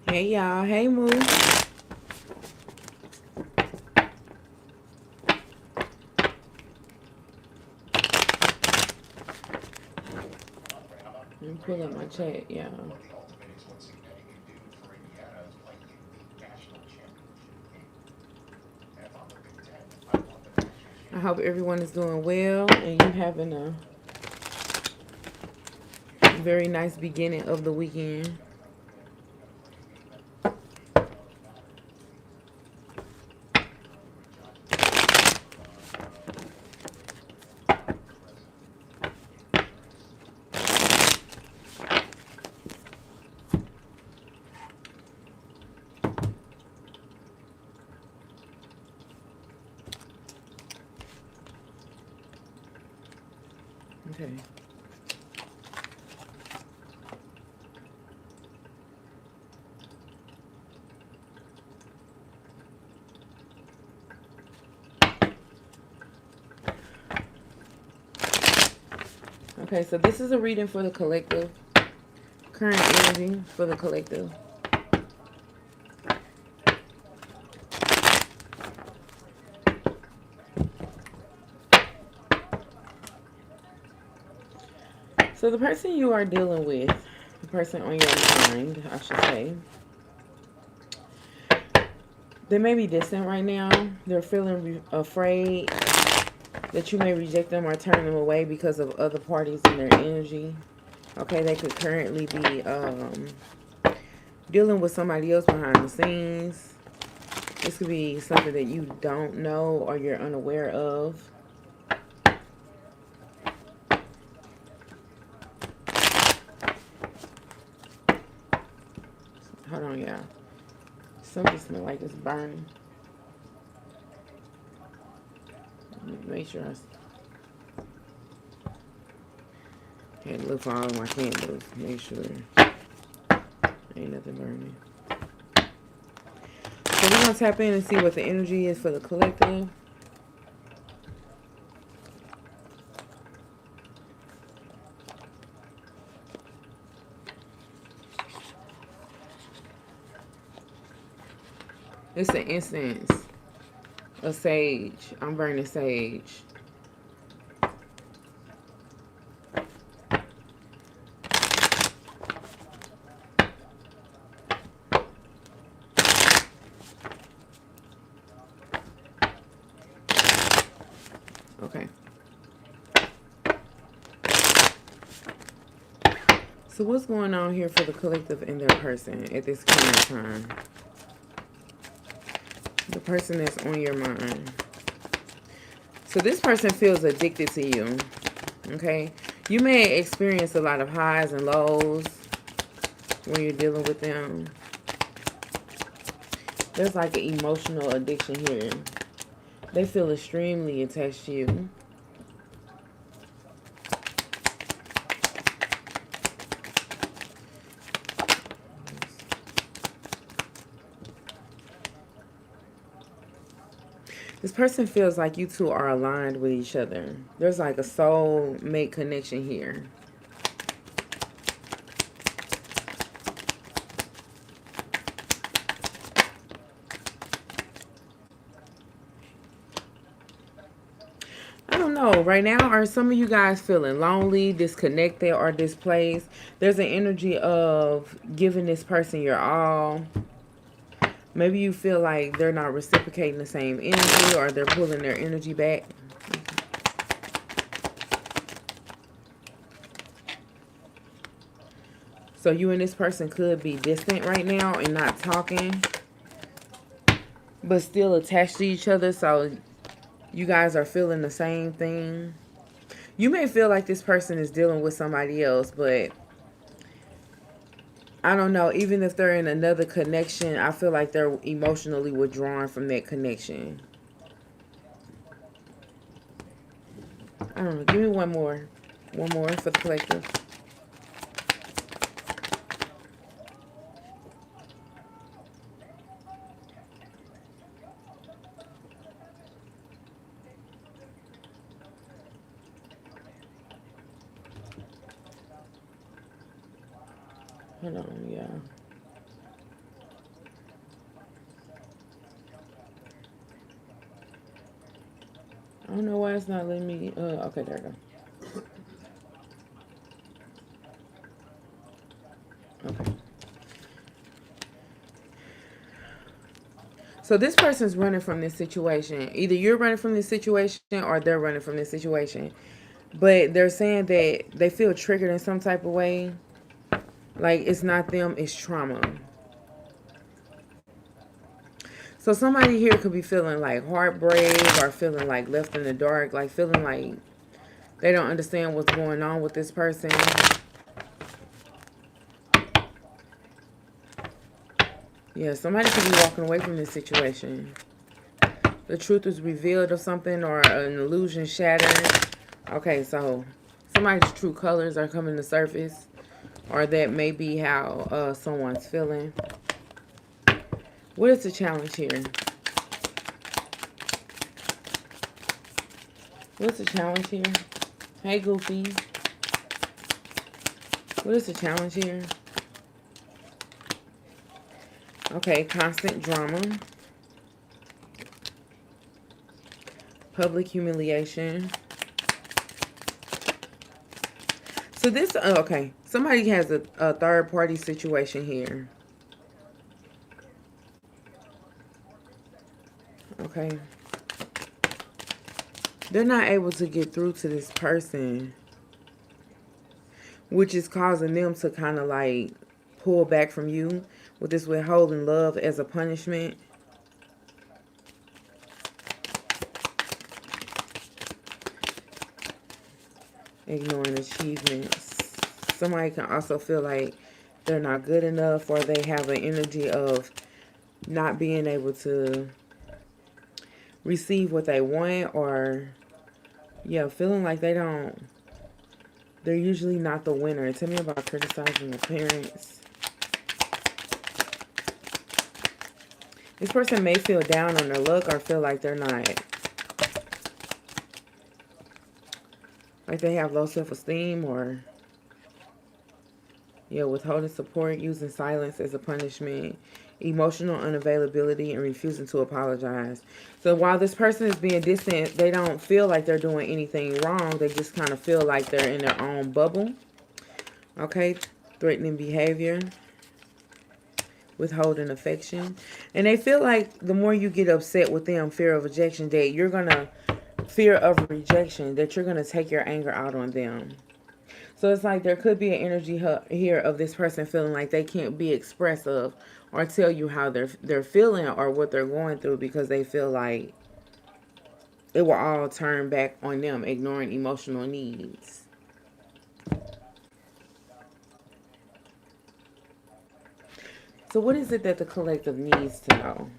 Hey y'all, hey Moo. Let me pull up my chat, y'all. I hope everyone is doing well and you having a very nice beginning of the weekend. Okay. Okay, so this is a reading for the collective. Current energy for the collective. So the person you are dealing with, the person on your mind, I should say, they may be distant right now. They're feeling afraid that you may reject them or turn them away because of other parties and their energy. Okay, they could currently be dealing with somebody else behind the scenes. This could be something that you don't know or you're unaware of. Hold on, y'all. Something smells like it's burning. Make sure I had to look for all of my candles. Make sure ain't nothing burning. So we're going to tap in and see what the energy is for the collective. It's an incense. A sage. I'm burning sage. Okay. So what's going on here for the collective and their person at this current time? The person that's on your mind. So this person feels addicted to you. Okay? You may experience a lot of highs and lows when you're dealing with them. There's like an emotional addiction here. They feel extremely attached to you. This person feels like you two are aligned with each other. There's like a soul-mate connection here. know. Right now, are some of you guys feeling lonely, disconnected, or displaced? There's an energy of giving this person your all. Maybe you feel like they're not reciprocating the same energy, or they're pulling their energy back. So you and this person could be distant right now and not talking, but still attached to each other. So you guys are feeling the same thing. You may feel like this person is dealing with somebody else, but I don't know. Even if they're in another connection, I feel like they're emotionally withdrawn from that connection. I don't know. Give me one more. One more for the collective. Hold on, yeah. I don't know why it's not letting me. Okay, there we go. Okay. So this person's running from this situation. Either you're running from this situation or they're running from this situation. But they're saying that they feel triggered in some type of way. Like it's not them, it's trauma. So somebody here could be feeling like heartbreak or feeling like left in the dark. Like feeling like they don't understand what's going on with this person. Yeah, somebody could be walking away from this situation. The truth is revealed of something or an illusion shattered. Okay, so somebody's true colors are coming to surface. Or that may be how someone's feeling. What is the challenge here? What's the challenge here? Hey, Goofy. What is the challenge here? Okay, constant drama. Public humiliation. So this, okay, somebody has a third-party situation here. Okay. They're not able to get through to this person, which is causing them to kind of like pull back from you with this withholding love as a punishment. Ignoring achievements. Somebody can also feel like they're not good enough, or they have an energy of not being able to receive what they want, or yeah, feeling like they're usually not the winner. Tell me about criticizing the parents. This person may feel down on their luck or feel like they're not, like they have low self-esteem, or yeah, withholding support, using silence as a punishment, emotional unavailability, and refusing to apologize. So while this person is being distant, they don't feel like they're doing anything wrong. They just kind of feel like they're in their own bubble. Okay, threatening behavior, withholding affection. And they feel like the more you get upset with them, fear of rejection, that you're going to, fear of rejection, that you're going to take your anger out on them. So it's like there could be an energy here of this person feeling like they can't be expressive or tell you how they're feeling or what they're going through, because they feel like it will all turn back on them, ignoring emotional needs. So what is it that the collective needs to know?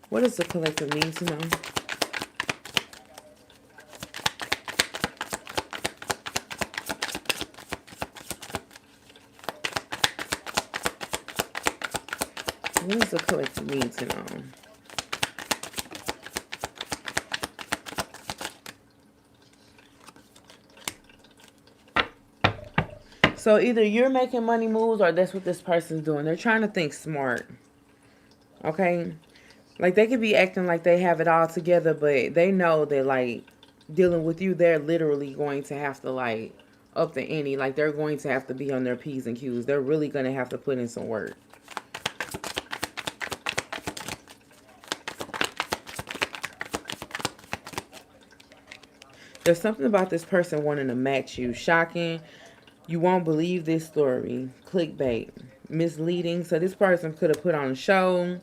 What does the collective need to know? What does the collective need to know? So either you're making money moves or that's what this person's doing. They're trying to think smart. Okay? Like, they could be acting like they have it all together, but they know that, like, dealing with you, they're literally going to have to, like, up the ante. Like, they're going to have to be on their P's and Q's. They're really going to have to put in some work. There's something about this person wanting to match you. Shocking. You won't believe this story. Clickbait. Misleading. So this person could have put on a show,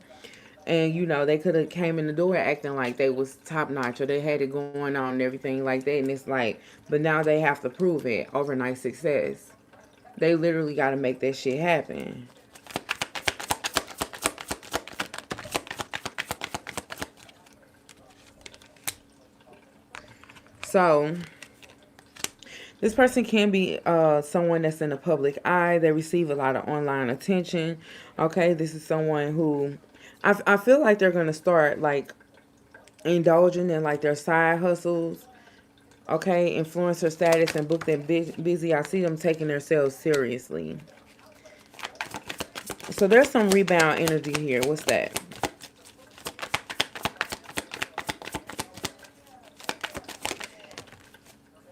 and you know, they could have came in the door acting like they was top notch, or they had it going on and everything like that. And it's like, but now they have to prove it. Overnight success. They literally got to make that shit happen. So this person can be someone that's in the public eye. They receive a lot of online attention. Okay, this is someone who I feel like they're going to start like indulging in like their side hustles. Okay, influencer status and book them busy. I see them taking themselves seriously. So there's some rebound energy here. What's that?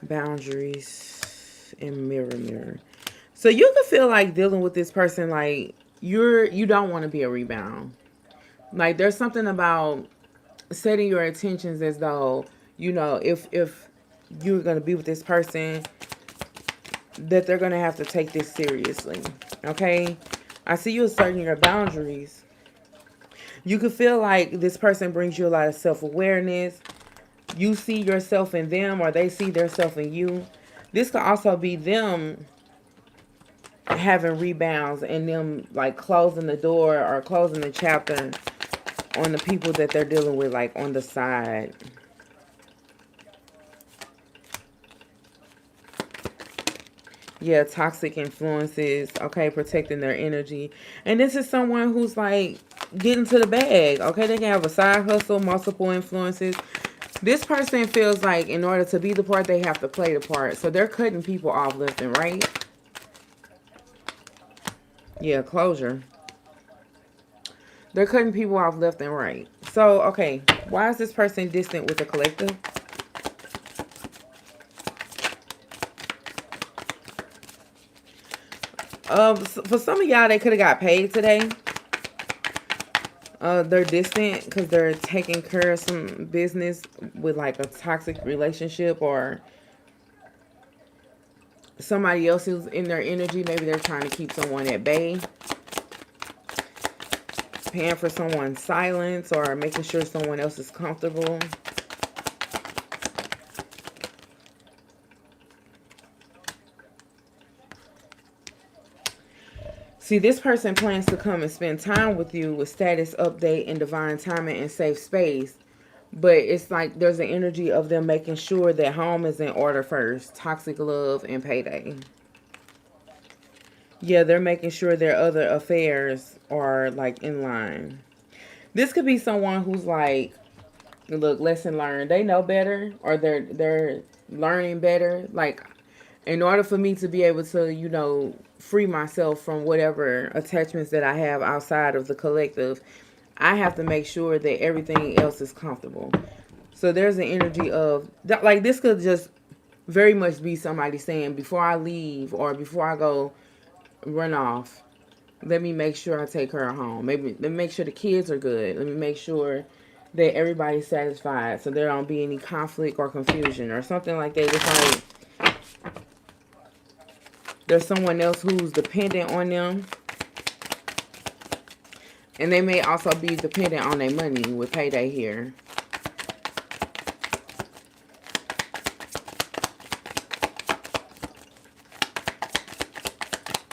Boundaries and mirror. So you can feel like dealing with this person like you don't want to be a rebound. Like, there's something about setting your intentions as though, you know, if you're going to be with this person, that they're going to have to take this seriously. Okay? I see you asserting your boundaries. You can feel like this person brings you a lot of self-awareness. You see yourself in them, or they see themselves in you. This could also be them having rebounds and them like closing the door or closing the chapter on the people that they're dealing with, like on the side. Yeah, toxic influences. Okay, protecting their energy. And this is someone who's like getting to the bag. Okay, they can have a side hustle, multiple influences. This person feels like in order to be the part, they have to play the part. So they're cutting people off left and right. Yeah, closure. They're cutting people off left and right. So, okay, why is this person distant with the collective? For some of y'all, they could have got paid today. They're distant because they're taking care of some business with like a toxic relationship, or somebody else who's in their energy. Maybe they're trying to keep someone at bay. Paying for someone's silence or making sure someone else is comfortable. See, this person plans to come and spend time with you with status update and divine timing and safe space. But it's like there's an energy of them making sure that home is in order first. Toxic love and payday. Yeah, they're making sure their other affairs are like in line. This could be someone who's like, look, lesson learned. They know better, or they're learning better. Like, in order for me to be able to, you know, free myself from whatever attachments that I have outside of the collective, I have to make sure that everything else is comfortable. So there's an energy of that, like this could just very much be somebody saying, before I leave or before I go run off, let me make sure I take her home. Maybe let me make sure the kids are good. Let me make sure that everybody's satisfied, so there don't be any conflict or confusion or something like that. It's like there's someone else who's dependent on them. And they may also be dependent on their money with payday here.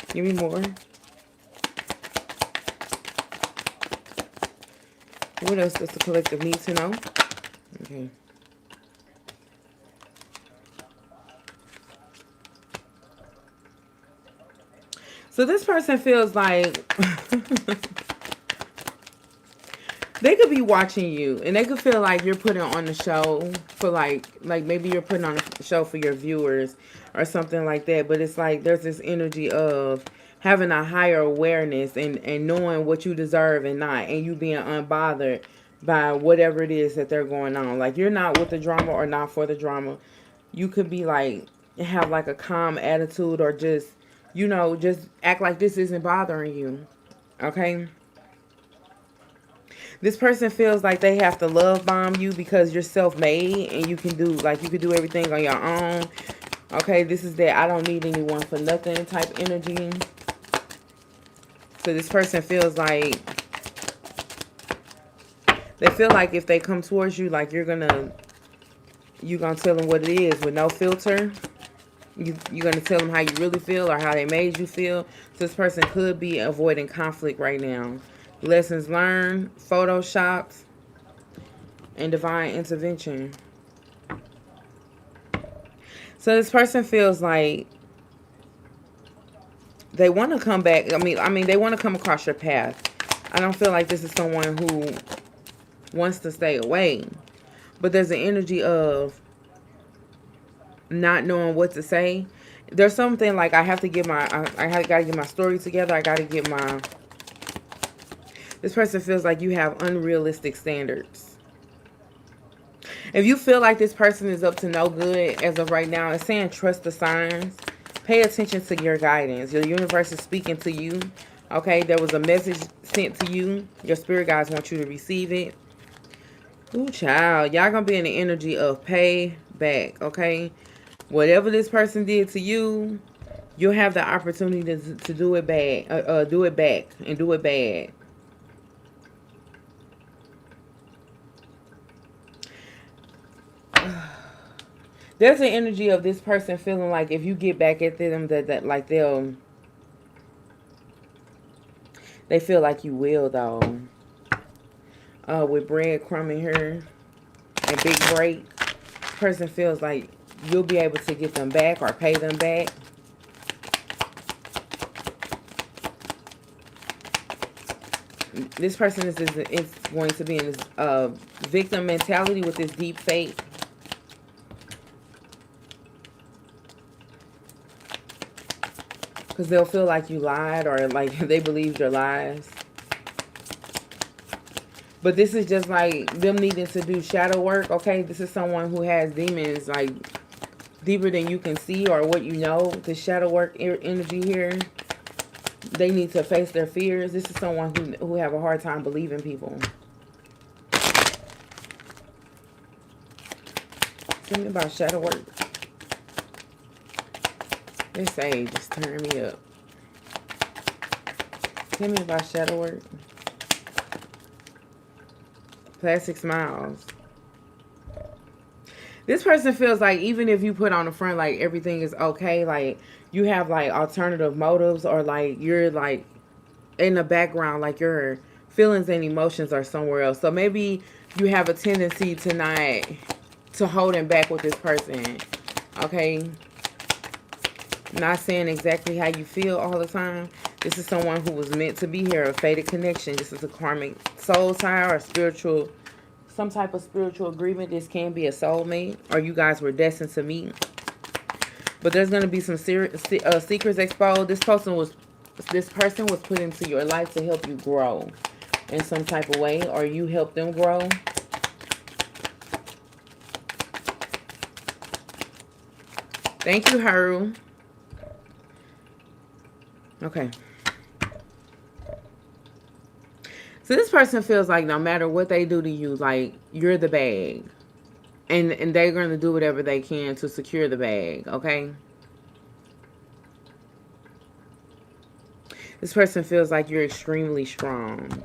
Give me more. What else does the collective need to know? Okay. So this person feels like they could be watching you, and they could feel like you're putting on the show for like maybe you're putting on a show for your viewers or something like that. But it's like there's this energy of, having a higher awareness and knowing what you deserve and not, and you being unbothered by whatever it is that they're going on. Like, you're not with the drama or not for the drama. You could be like, have like a calm attitude, or just, you know, just act like this isn't bothering you. Okay? This person feels like they have to love bomb you because you're self-made and you can do, like, you can do everything on your own. Okay, this is that I don't need anyone for nothing type energy. So this person feels like, they feel like if they come towards you, like you're gonna tell them what it is with no filter. You're gonna tell them how you really feel or how they made you feel. So this person could be avoiding conflict right now. Lessons learned, photoshopped, and divine intervention. So this person feels like they want to come back. I mean, they want to come across your path. I don't feel like this is someone who wants to stay away. But there's an energy of not knowing what to say. There's something like I have to get my, I got to get my story together. I got to get my, this person feels like you have unrealistic standards. If you feel like this person is up to no good as of right now, it's saying trust the signs. Pay attention to your guidance. Your universe is speaking to you. Okay, there was a message sent to you. Your spirit guides want you to receive it. Ooh, child. Y'all gonna be in the energy of pay back, okay? Whatever this person did to you, you'll have the opportunity to do it bad. Do it back and do it bad. There's an energy of this person feeling like if you get back at them, that like they feel like you will, though. With breadcrumbing here and big break, person feels like you'll be able to get them back or pay them back. This person is going to be in this victim mentality with this deep fate. Because they'll feel like you lied, or like they believed your lies. But this is just like them needing to do shadow work, okay? This is someone who has demons like deeper than you can see or what you know. The shadow work energy here. They need to face their fears. This is someone who have a hard time believing people. Something about shadow work. This sage just turn me up. Tell me about shadow work. Plastic smiles. This person feels like even if you put on the front like everything is okay, like you have like alternative motives, or like you're like in the background, like your feelings and emotions are somewhere else. So maybe you have a tendency to holding back with this person. Okay? Not saying exactly how you feel all the time. This is someone who was meant to be here, a fated connection. This is a karmic soul tie or spiritual, some type of spiritual agreement. This can be a soulmate, or you guys were destined to meet. But there's going to be some secrets exposed. This person was put into your life to help you grow in some type of way, or you help them grow. Thank you, Haru. Okay. So this person feels like no matter what they do to you, like you're the bag. And they're going to do whatever they can to secure the bag, okay? This person feels like you're extremely strong.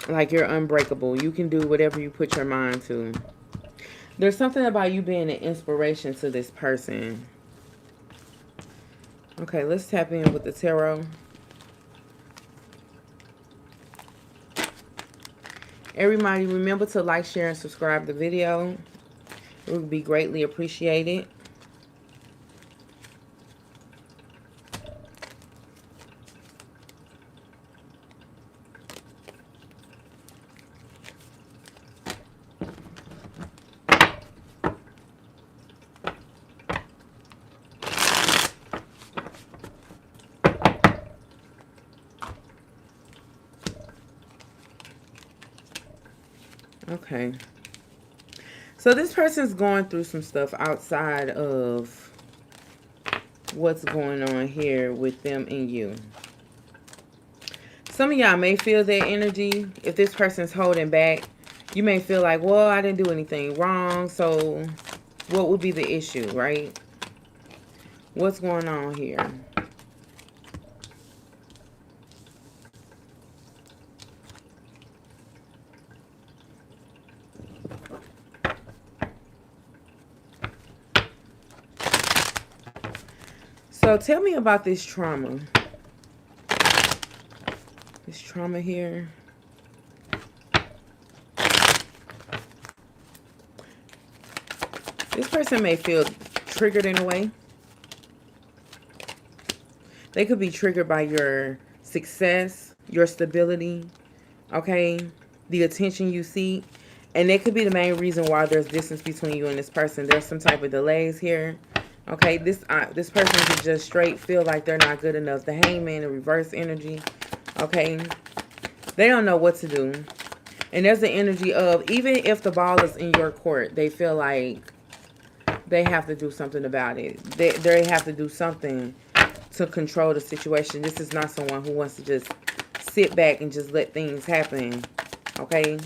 Like you're unbreakable. You can do whatever you put your mind to. There's something about you being an inspiration to this person. Okay, let's tap in with the tarot. Everybody, remember to like, share, and subscribe the video. It would be greatly appreciated. Okay. So this person's going through some stuff outside of what's going on here with them and you. Some of y'all may feel that energy. If this person's holding back, you may feel like, well, I didn't do anything wrong, so what would be the issue, right? What's going on here? So tell me about this trauma. This trauma here. This person may feel triggered in a way. They could be triggered by your success, your stability, okay, the attention you seek. And it could be the main reason why there's distance between you and this person. There's some type of delays here. Okay, this person could just straight feel like they're not good enough. The Hangman, the reverse energy. Okay, they don't know what to do. And there's the energy of, even if the ball is in your court, they feel like they have to do something about it. They have to do something to control the situation. This is not someone who wants to just sit back and just let things happen. Okay?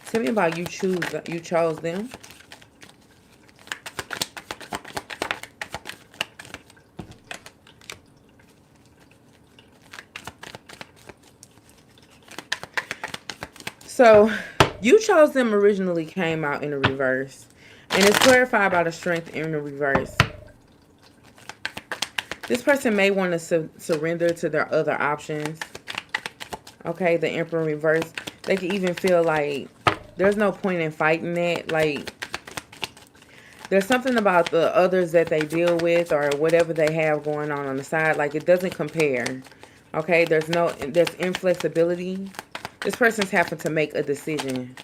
Tell me about you chose them. So, you chose them originally came out in the reverse. And it's clarified by the Strength in the reverse. This person may want to surrender to their other options. Okay, the Emperor reverse. They can even feel like there's no point in fighting that. Like, there's something about the others that they deal with or whatever they have going on the side. Like, it doesn't compare. Okay, there's inflexibility. This person's having to make a decision.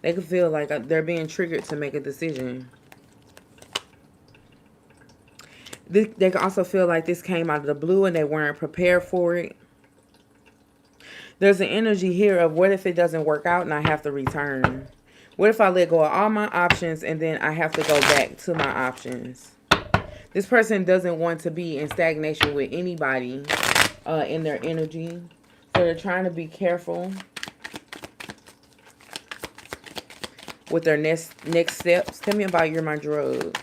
They can feel like they're being triggered to make a decision. They can also feel like this came out of the blue and they weren't prepared for it. There's an energy here of, what if it doesn't work out and I have to return? What if I let go of all my options and then I have to go back to my options? This person doesn't want to be in stagnation with anybody in their energy. So they're trying to be careful with their next steps. Tell me about You're My Drug.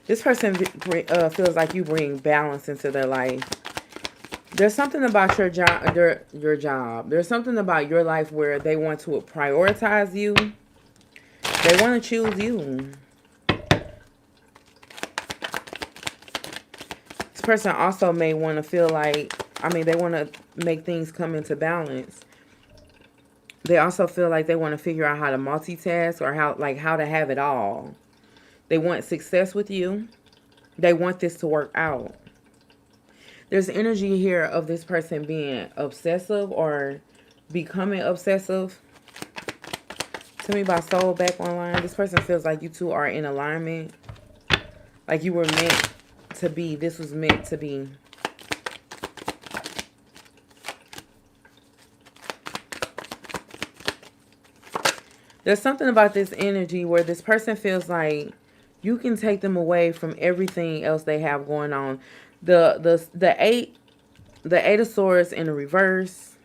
This person feels like you bring balance into their life. There's something about your job. There's something about your life where they want to prioritize you. They want to choose you. This person also may want to feel like, they want to make things come into balance. They also feel like they want to figure out how to multitask or how to have it all. They want success with you. They want this to work out. There's energy here of this person being obsessive or becoming obsessive. Tell me about soul back online. This person feels like you two are in alignment. Like you were meant to be. This was meant to be. There's something about this energy where this person feels like you can take them away from everything else they have going on. The eight of Swords in the reverse.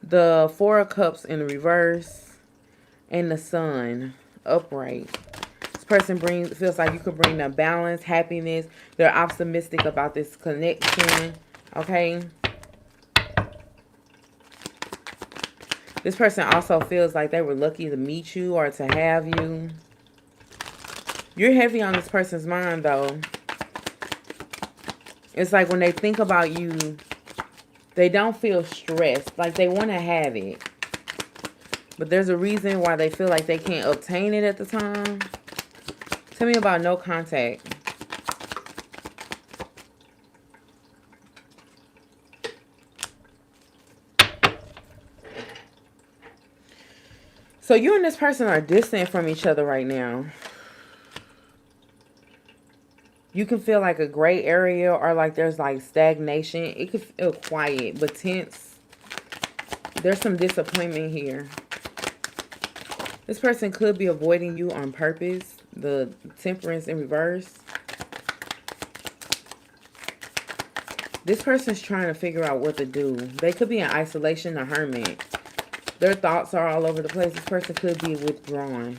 The Four of Cups in the reverse. And the Sun upright. This person feels like you could bring them balance, happiness. They're optimistic about this connection. Okay. This person also feels like they were lucky to meet you or to have you. You're heavy on this person's mind, though. It's like when they think about you, they don't feel stressed. Like they want to have it. But there's a reason why they feel like they can't obtain it at the time. Tell me about no contact. So you and this person are distant from each other right now. You can feel like a gray area or like there's like stagnation. It could feel quiet but tense. There's some disappointment here. This person could be avoiding you on purpose. The Temperance in reverse. This person's trying to figure out what to do. They could be in isolation, a hermit. Their thoughts are all over the place. This person could be withdrawn.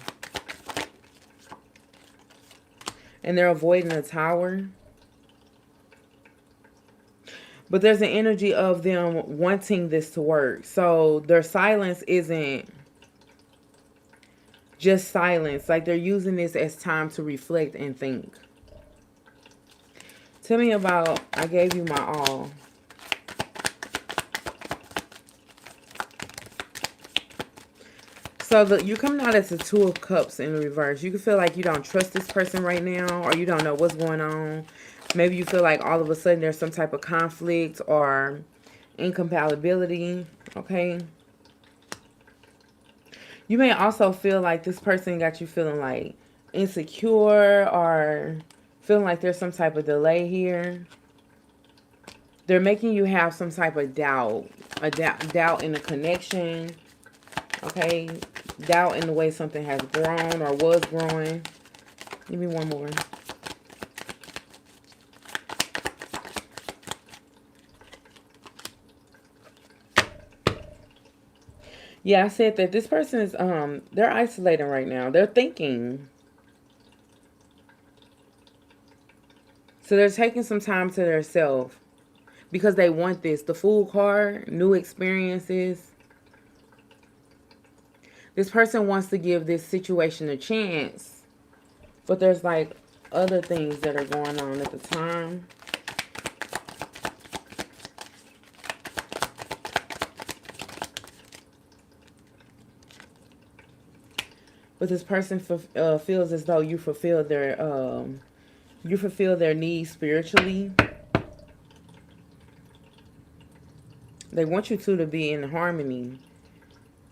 And they're avoiding a Tower. But there's an energy of them wanting this to work. So their silence isn't just silence. Like they're using this as time to reflect and think. Tell me about, I gave you my all. So you're coming out as the Two of Cups in reverse. You can feel like you don't trust this person right now, or you don't know what's going on. Maybe you feel like all of a sudden there's some type of conflict or incompatibility, okay? You may also feel like this person got you feeling like insecure or feeling like there's some type of delay here. They're making you have some type of doubt, doubt in the connection, okay? Doubt in the way something has grown or was growing. Give me one more. Yeah, I said that this person is, they're isolating right now. They're thinking. So they're taking some time to themselves because they want this. The Fool card, new experiences. This person wants to give this situation a chance, but there's like other things that are going on at the time. But this person feels as though you fulfill their needs spiritually. They want you two to be in harmony.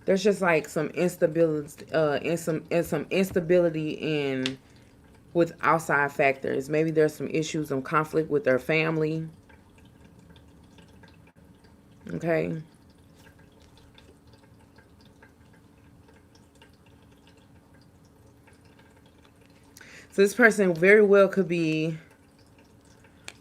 There's just like some instability, some instability in with outside factors. Maybe there's some issues, some conflict with their family. Okay. So this person very well could be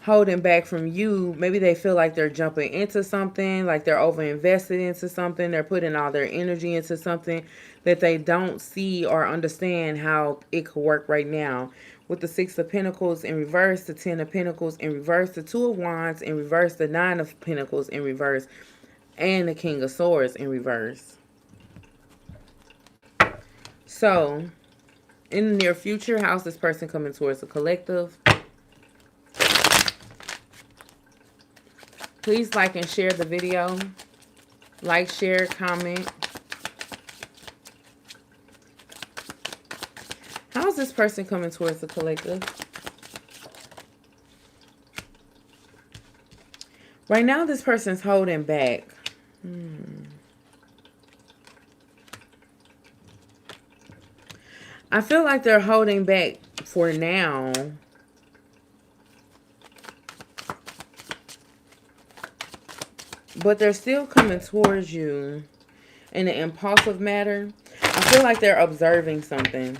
holding back from you. Maybe they feel like they're jumping into something, like they're over invested into something. They're putting all their energy into something that they don't see or understand how it could work right now. With the Six of Pentacles in reverse, the Ten of Pentacles in reverse, the Two of Wands in reverse, the Nine of Pentacles in reverse, and the King of Swords in reverse. So in the near future, how's this person coming towards the collective? Please like and share the video. Like, share, comment. How's this person coming towards the collective? Right now, this person's holding back. I feel like they're holding back for now. But they're still coming towards you in an impulsive manner. I feel like they're observing something.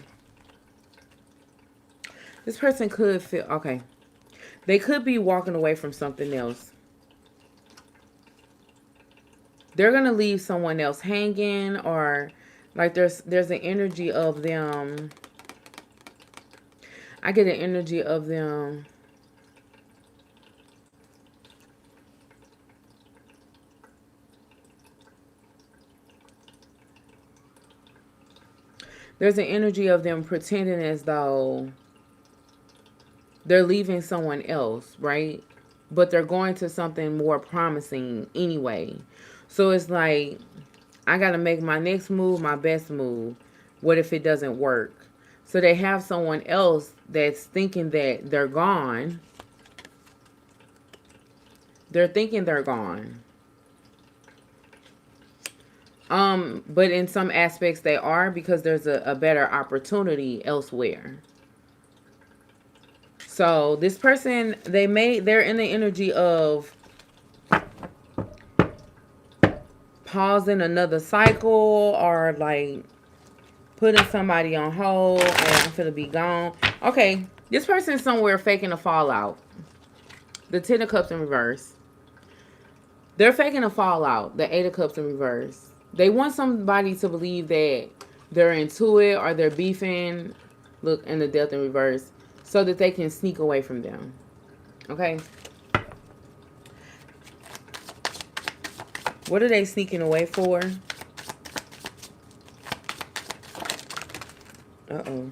This person could feel, okay. They could be walking away from something else. They're going to leave someone else hanging, or like there's an energy of them. I get an energy of them. There's an energy of them pretending as though they're leaving someone else, right? But they're going to something more promising anyway. So it's like, I got to make my next move my best move. What if it doesn't work? So they have someone else that's thinking that they're gone. They're thinking they're gone. But in some aspects they are, because there's a better opportunity elsewhere. So this person, they're in the energy of pausing another cycle, or like putting somebody on hold, and I'm finna be gone. Okay, this person is somewhere faking a fallout. The 10 of Cups in reverse. They're faking a fallout. The 8 of Cups in reverse. They want somebody to believe that they're into it, or they're beefing. Look, and the Death in reverse. So that they can sneak away from them. Okay? What are they sneaking away for? Uh-oh.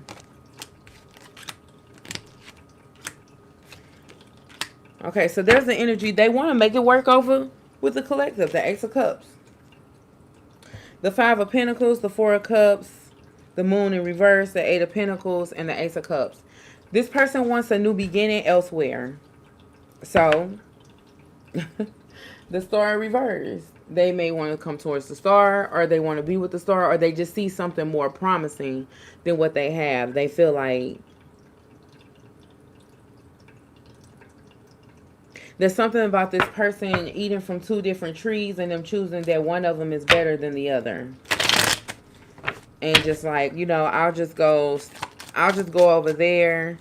Okay, so there's the energy. They want to make it work over with the collective, the Ace of Cups. The 5 of Pentacles, the 4 of Cups, the Moon in reverse, the 8 of Pentacles, and the Ace of Cups. This person wants a new beginning elsewhere. So, the Star in reverse. They may want to come towards the star, or they want to be with the star, or they just see something more promising than what they have. They feel like there's something about this person eating from 2 different trees and them choosing that one of them is better than the other. And just like, you know, I'll just go over there,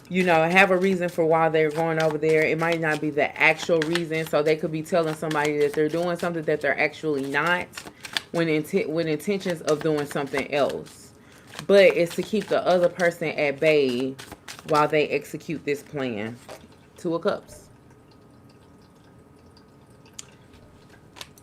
you know, have a reason for why they're going over there. It might not be the actual reason. So they could be telling somebody that they're doing something that they're actually not, with intentions of doing something else. But it's to keep the other person at bay while they execute this plan. 2 of Cups.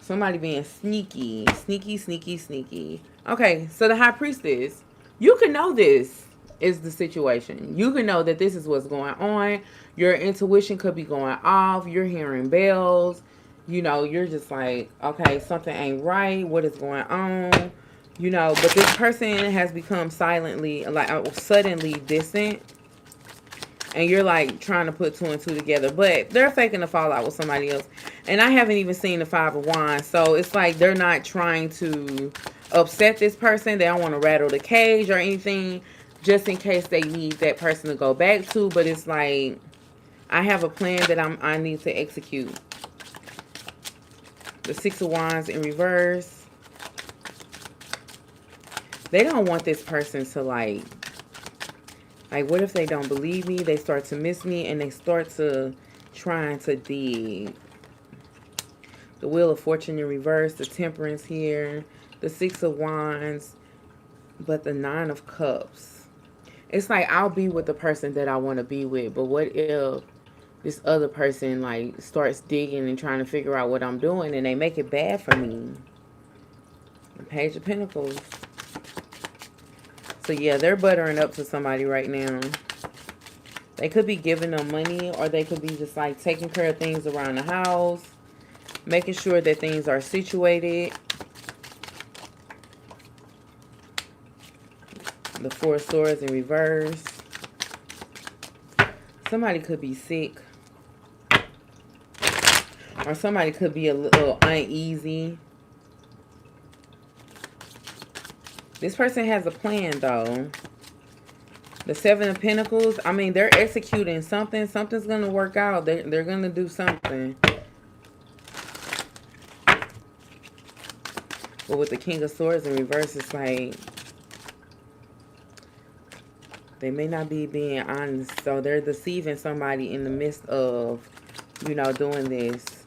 Somebody being sneaky. Sneaky. Okay, so the High Priestess. You can know this is the situation. You can know that this is what's going on. Your intuition could be going off. You're hearing bells. You know, you're just like, okay, something ain't right. What is going on? You know, but this person has become suddenly distant. And you're like trying to put 2 and 2 together. But they're faking a fallout with somebody else. And I haven't even seen the 5 of Wands. So it's like they're not trying to upset this person. They don't want to rattle the cage or anything. Just in case they need that person to go back to. But it's like, I have a plan that I need to execute. The 6 of Wands in reverse. They don't want this person to like, what if they don't believe me? They start to miss me, and they start to trying to dig. The Wheel of Fortune in reverse, the Temperance here, the 6 of Wands, but the 9 of Cups. It's like, I'll be with the person that I want to be with, but what if this other person like starts digging and trying to figure out what I'm doing, and they make it bad for me? The Page of Pentacles. So yeah, they're buttering up to somebody right now. They could be giving them money, or they could be just like taking care of things around the house, making sure that things are situated. The 4 of Swords in reverse. Somebody could be sick, or somebody could be a little uneasy. This person has a plan, though. The 7 of Pentacles, I mean, they're executing something. Something's going to work out. They're going to do something. But with the King of Swords in reverse, it's like they may not be being honest. So they're deceiving somebody in the midst of, you know, doing this.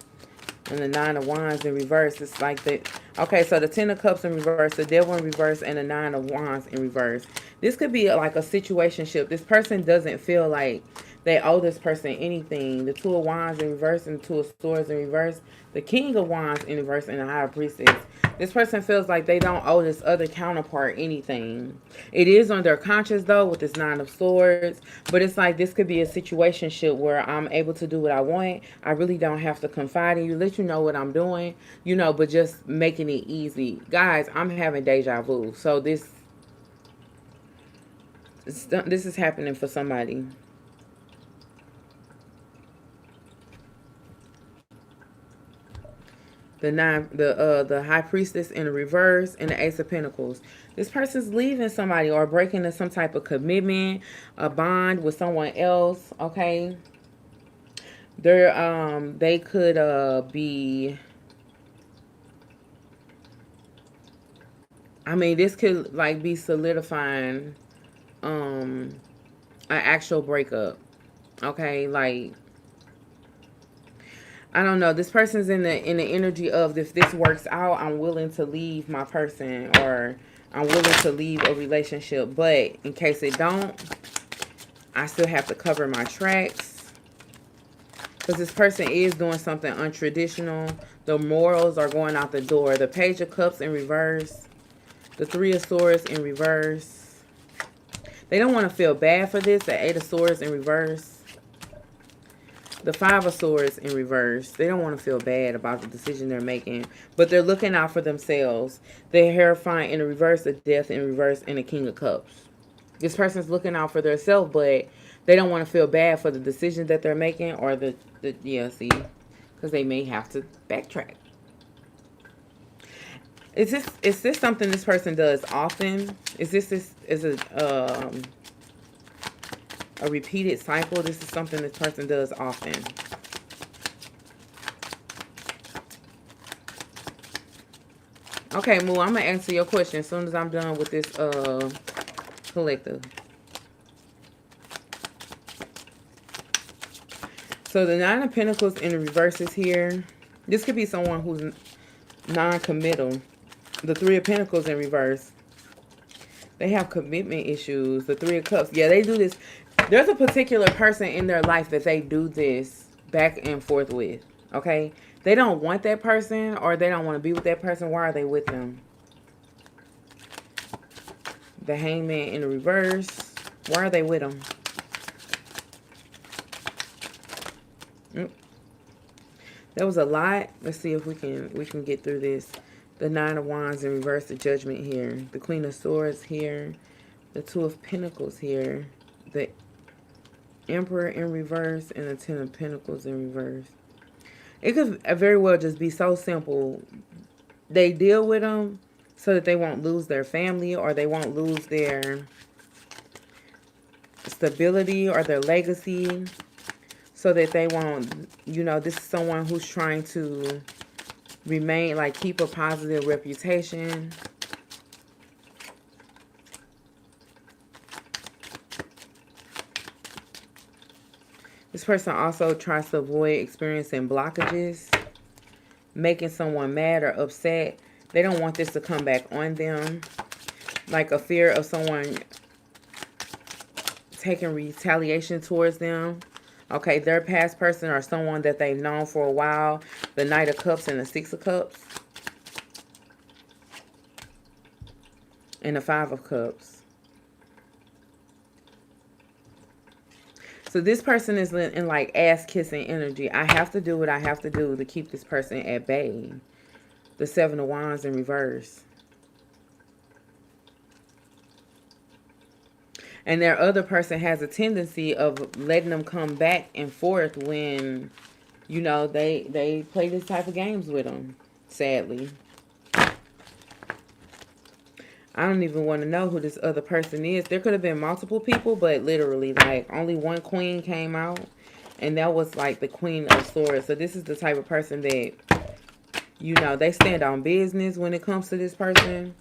And the 9 of Wands in reverse, it's like that. Okay, so the 10 of Cups in reverse, the Devil in reverse, and the 9 of Wands in reverse. This could be like a situationship. This person doesn't feel like they owe this person anything. The 2 of Wands in reverse and the 2 of Swords in reverse. The King of Wands in reverse and the High Priestess. This person feels like they don't owe this other counterpart anything. It is on their conscience, though, with this 9 of Swords. But it's like this could be a situationship where I'm able to do what I want. I really don't have to confide in you, let you know what I'm doing, you know, but just making it easy. Guys, I'm having deja vu. So this is happening for somebody. The High Priestess in the reverse, and the Ace of Pentacles. This person's leaving somebody or breaking into some type of commitment, a bond with someone else. Okay, they could be. I mean, this could like be solidifying an actual breakup. Okay, like, I don't know. This person's in the energy of, if this works out, I'm willing to leave my person, or I'm willing to leave a relationship. But in case it don't, I still have to cover my tracks, because this person is doing something untraditional. The morals are going out the door. The Page of Cups in reverse. The Three of Swords in reverse. They don't want to feel bad for this. The Eight of Swords in reverse. The Five of Swords in reverse. They don't want to feel bad about the decision they're making, but they're looking out for themselves. The Hierophant in the reverse, the Death in reverse, and the King of Cups. This person's looking out for themselves, but they don't want to feel bad for the decision that they're making, or because they may have to backtrack. Is this something this person does often? Is a repeated cycle? This is something this person does often. Okay, Moo, I'm going to answer your question as soon as I'm done with this collective. So the Nine of Pentacles in the reverse is here. This could be someone who's non-committal. The Three of Pentacles in reverse. They have commitment issues. The Three of Cups. Yeah, they do this. There's a particular person in their life that they do this back and forth with. Okay? They don't want that person, or they don't want to be with that person. Why are they with them? The Hangman in the reverse. Why are they with them? There was a lot. Let's see if we can get through this. The Nine of Wands in reverse, the Judgment here. The Queen of Swords here. The Two of Pentacles here. The Emperor in reverse, and the Ten of Pentacles in reverse. It could very well just be so simple. They deal with them so that they won't lose their family, or they won't lose their stability or their legacy, so that they won't, this is someone who's trying to remain, like, keep a positive reputation. This person also tries to avoid experiencing blockages, making someone mad or upset. They don't want this to come back on them. Like a fear of someone taking retaliation towards them. Okay, their past person or someone that they've known for a while. The Knight of Cups and the Six of Cups. And the Five of Cups. So this person is in like ass-kissing energy. I have to do what I have to do to keep this person at bay. The Seven of Wands in reverse. And their other person has a tendency of letting them come back and forth when, they play this type of games with them, sadly. I don't even want to know who this other person is. There could have been multiple people, but literally, like, only one queen came out. And that was, like, the Queen of Swords. So this is the type of person that, they stand on business when it comes to this person.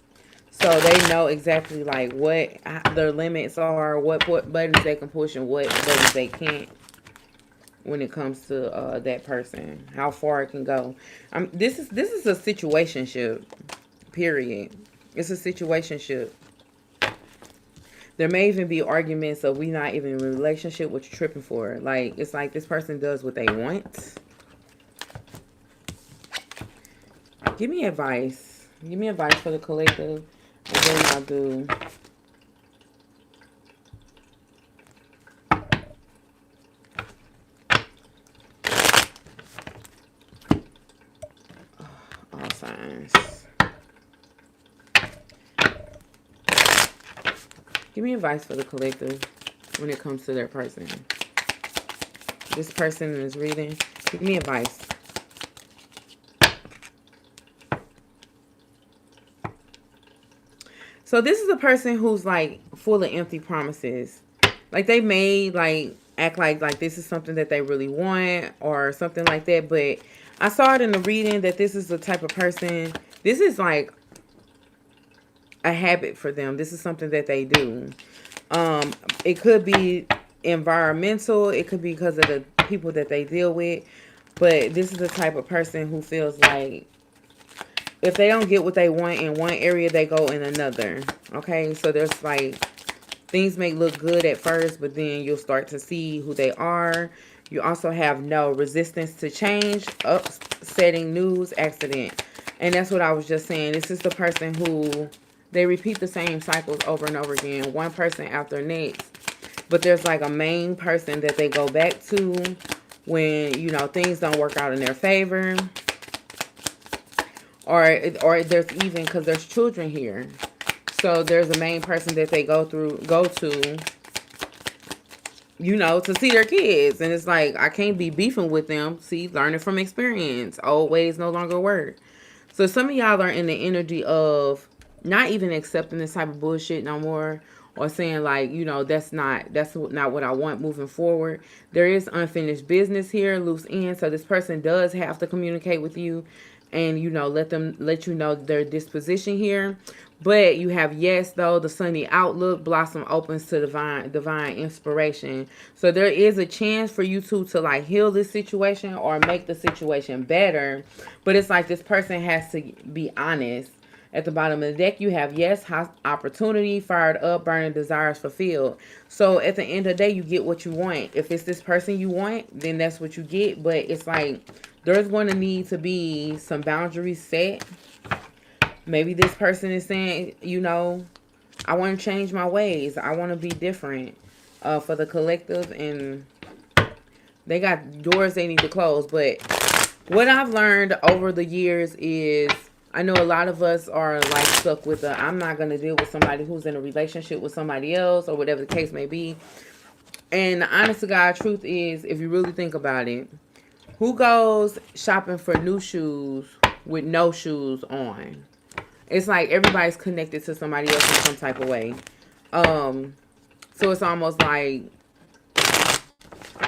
So they know exactly, like, what their limits are, what buttons they can push and what buttons they can't when it comes to that person. How far it can go. This is a situationship, period. It's a situationship. There may even be arguments of we not even in a relationship, what you're tripping for. Like, it's like this person does what they want. Give me advice. Give me advice for the collective. And then I'll do... all signs. Give me advice for the collective when it comes to their person. This person is reading. Give me advice. So this is a person who's like full of empty promises. Like they may like act like this is something that they really want or something like that. But I saw it in the reading that this is the type of person, this is like a habit for them. This is something that they do. It could be environmental. It could be because of the people that they deal with. But this is the type of person who feels like if they don't get what they want in one area, they go in another. Okay, so there's like things may look good at first, but then you'll start to see who they are. You also have no resistance to change, upsetting news, accident. And that's what I was just saying. This is the person who, they repeat the same cycles over and over again. One person after next. But there's like a main person that they go back to when, you know, things don't work out in their favor. Or there's even, because there's children here. So there's a main person that they go to, you know, to see their kids. And it's like, I can't be beefing with them. See, learning from experience. Old ways no longer work. So some of y'all are in the energy of not even accepting this type of bullshit no more. Or saying like, you know, that's not what I want moving forward. There is unfinished business here, loose ends. So this person does have to communicate with you. And, you know, let you know their disposition here. But you have, yes, though, the sunny outlook, blossom opens to divine inspiration. So there is a chance for you two to like heal this situation or make the situation better. But it's like this person has to be honest. At the bottom of the deck, you have, yes, opportunity, fired up, burning desires fulfilled. So at the end of the day, you get what you want. If it's this person you want, then that's what you get. But it's like there's going to need to be some boundaries set. Maybe this person is saying, you know, I want to change my ways. I want to be different for the collective. And they got doors they need to close. But what I've learned over the years is, I know a lot of us are like stuck with I'm not going to deal with somebody who's in a relationship with somebody else or whatever the case may be. And the honest to God truth is, if you really think about it, who goes shopping for new shoes with no shoes on? It's like everybody's connected to somebody else in some type of way. So it's almost like,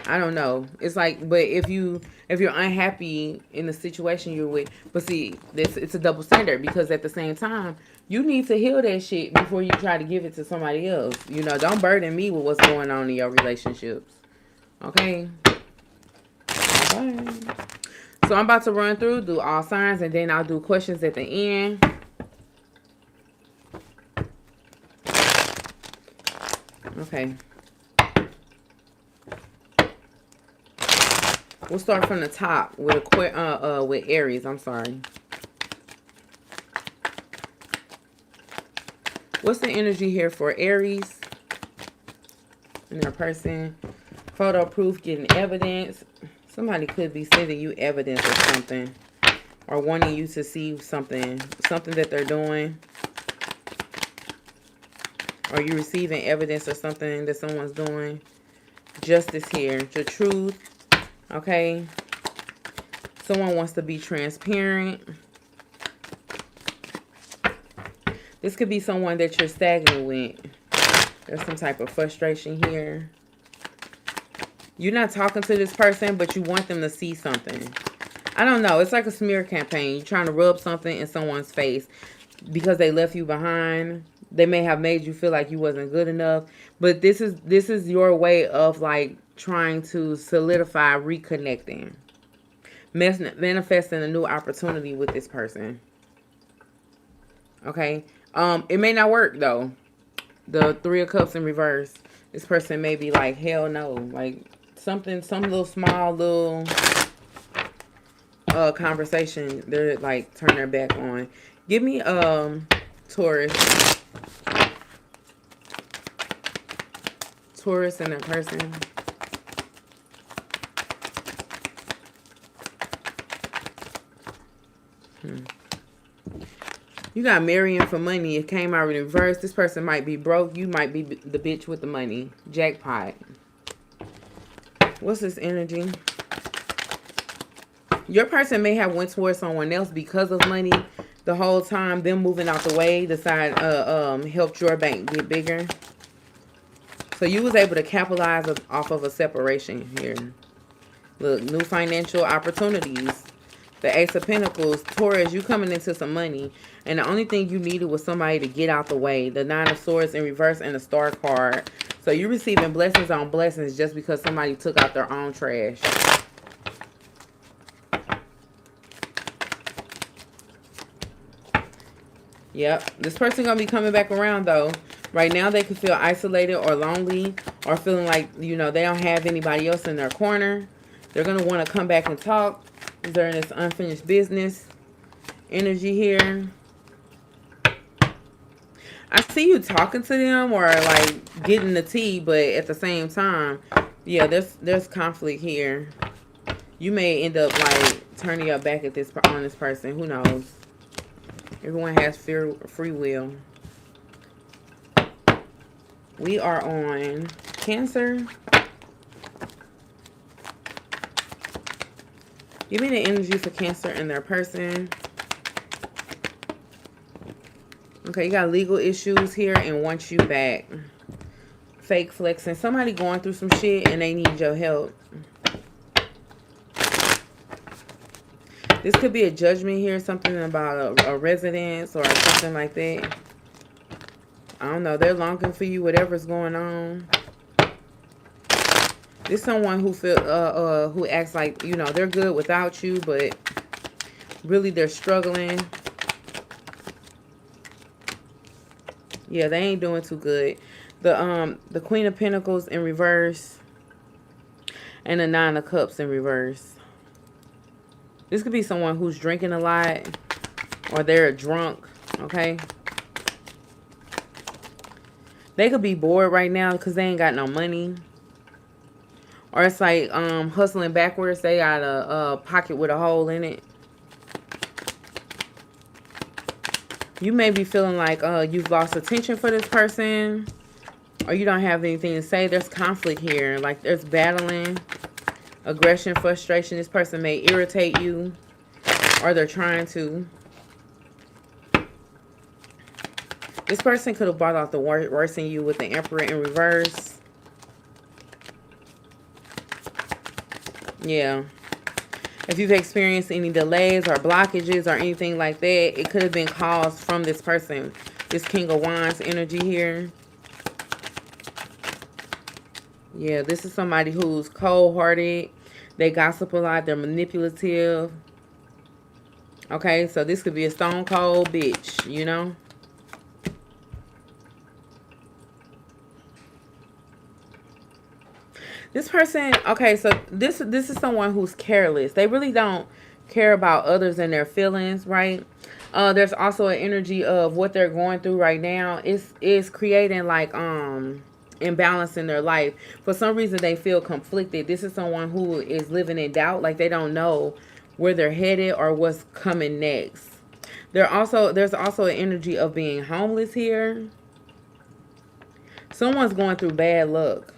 I don't know. It's like, but if you're unhappy in the situation you're with, but see, it's a double standard, because at the same time, you need to heal that shit before you try to give it to somebody else. You know, don't burden me with what's going on in your relationships. Okay? Bye. So I'm about to run through, do all signs, and then I'll do questions at the end. Okay. We'll start from the top with with Aries. I'm sorry. What's the energy here for Aries and their person? Photo proof, getting evidence. Somebody could be sending you evidence or something, or wanting you to see something that they're doing. Are you receiving evidence or something that someone's doing? Justice here. The truth. Okay. Someone wants to be transparent. This could be someone that you're stagnant with. There's some type of frustration here. You're not talking to this person, but you want them to see something. I don't know. It's like a smear campaign. You're trying to rub something in someone's face because they left you behind. They may have made you feel like you wasn't good enough. But this is your way of like trying to solidify reconnecting. Manifesting a new opportunity with this person. Okay. It may not work though. The Three of Cups in reverse. This person may be like, hell no. Like some little small little conversation. They're like turn their back on. Give me Taurus. Taurus and their person. You got marrying for money. It came out in reverse. This person might be broke. You might be the bitch with the money. Jackpot. What's this energy? Your person may have went towards someone else because of money. The whole time, them moving out the way, decide helped your bank get bigger. So you was able to capitalize off of a separation here. Look, new financial opportunities. The Ace of Pentacles, Taurus, you coming into some money. And the only thing you needed was somebody to get out the way. The Nine of Swords in reverse and the Star card. So you're receiving blessings on blessings just because somebody took out their own trash. Yep. This person going to be coming back around, though. Right now, they could feel isolated or lonely or feeling like, you know, they don't have anybody else in their corner. They're going to want to come back and talk. They're in this unfinished business energy here. I see you talking to them or like getting the tea, but at the same time, yeah, there's conflict here. You may end up like turning your back at on this person. Who knows? Everyone has free will. We are on Cancer. Give me the energy for Cancer and their person. Okay, you got legal issues here and want you back. Fake flexing. Somebody going through some shit and they need your help. This could be a judgment here. Something about a residence or something like that. I don't know. They're longing for you, whatever's going on. This someone who who acts like, you know, they're good without you, but really they're struggling. Yeah, they ain't doing too good. The Queen of Pentacles in reverse and the Nine of Cups in reverse. This could be someone who's drinking a lot or they're drunk, okay? They could be bored right now because they ain't got no money. Or it's like hustling backwards. They got a pocket with a hole in it. You may be feeling like you've lost attention for this person. Or you don't have anything to say. There's conflict here. Like there's battling, aggression, frustration. This person may irritate you. Or they're trying to. This person could have brought out the worst in you with the Emperor in reverse. Yeah. If you've experienced any delays or blockages or anything like that, it could have been caused from this person. This King of Wands energy here. Yeah, this is somebody who's cold-hearted. They gossip a lot. They're manipulative. Okay, so this could be a stone cold bitch, you know? This person, okay, so this is someone who's careless. They really don't care about others and their feelings, right? There's also an energy of what they're going through right now. Is creating like imbalance in their life. For some reason, they feel conflicted. This is someone who is living in doubt, like they don't know where they're headed or what's coming next. There's also an energy of being homeless here. Someone's going through bad luck.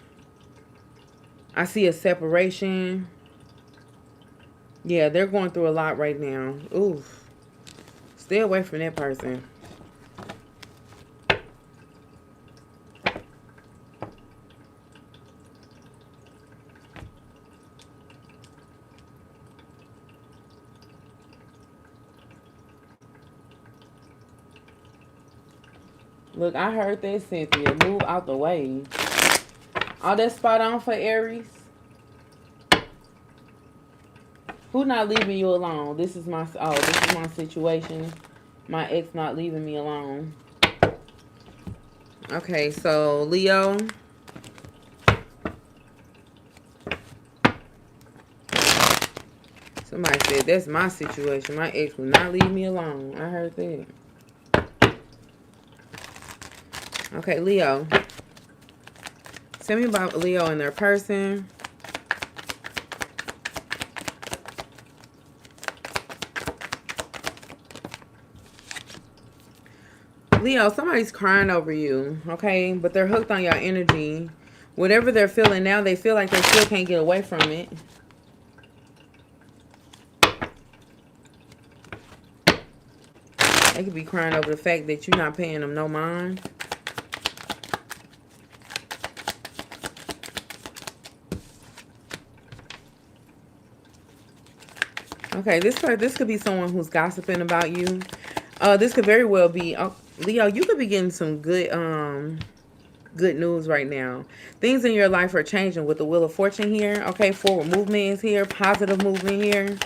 I see a separation. Yeah, they're going through a lot right now. Oof. Stay away from that person. Look, I heard that, Cynthia. Move out the way. All that spot on for Aries. Who not leaving you alone? This is my situation. My ex not leaving me alone. Okay, so Leo. Somebody said that's my situation. My ex will not leave me alone. I heard that. Okay, Leo. Tell me about Leo and their person. Leo, somebody's crying over you, okay? But they're hooked on your energy. Whatever they're feeling now, they feel like they still can't get away from it. They could be crying over the fact that you're not paying them no mind. Okay, this could be someone who's gossiping about you. This could very well be Leo. You could be getting some good news right now. Things in your life are changing with the Wheel of Fortune here. Okay, forward movement is here, positive movement here.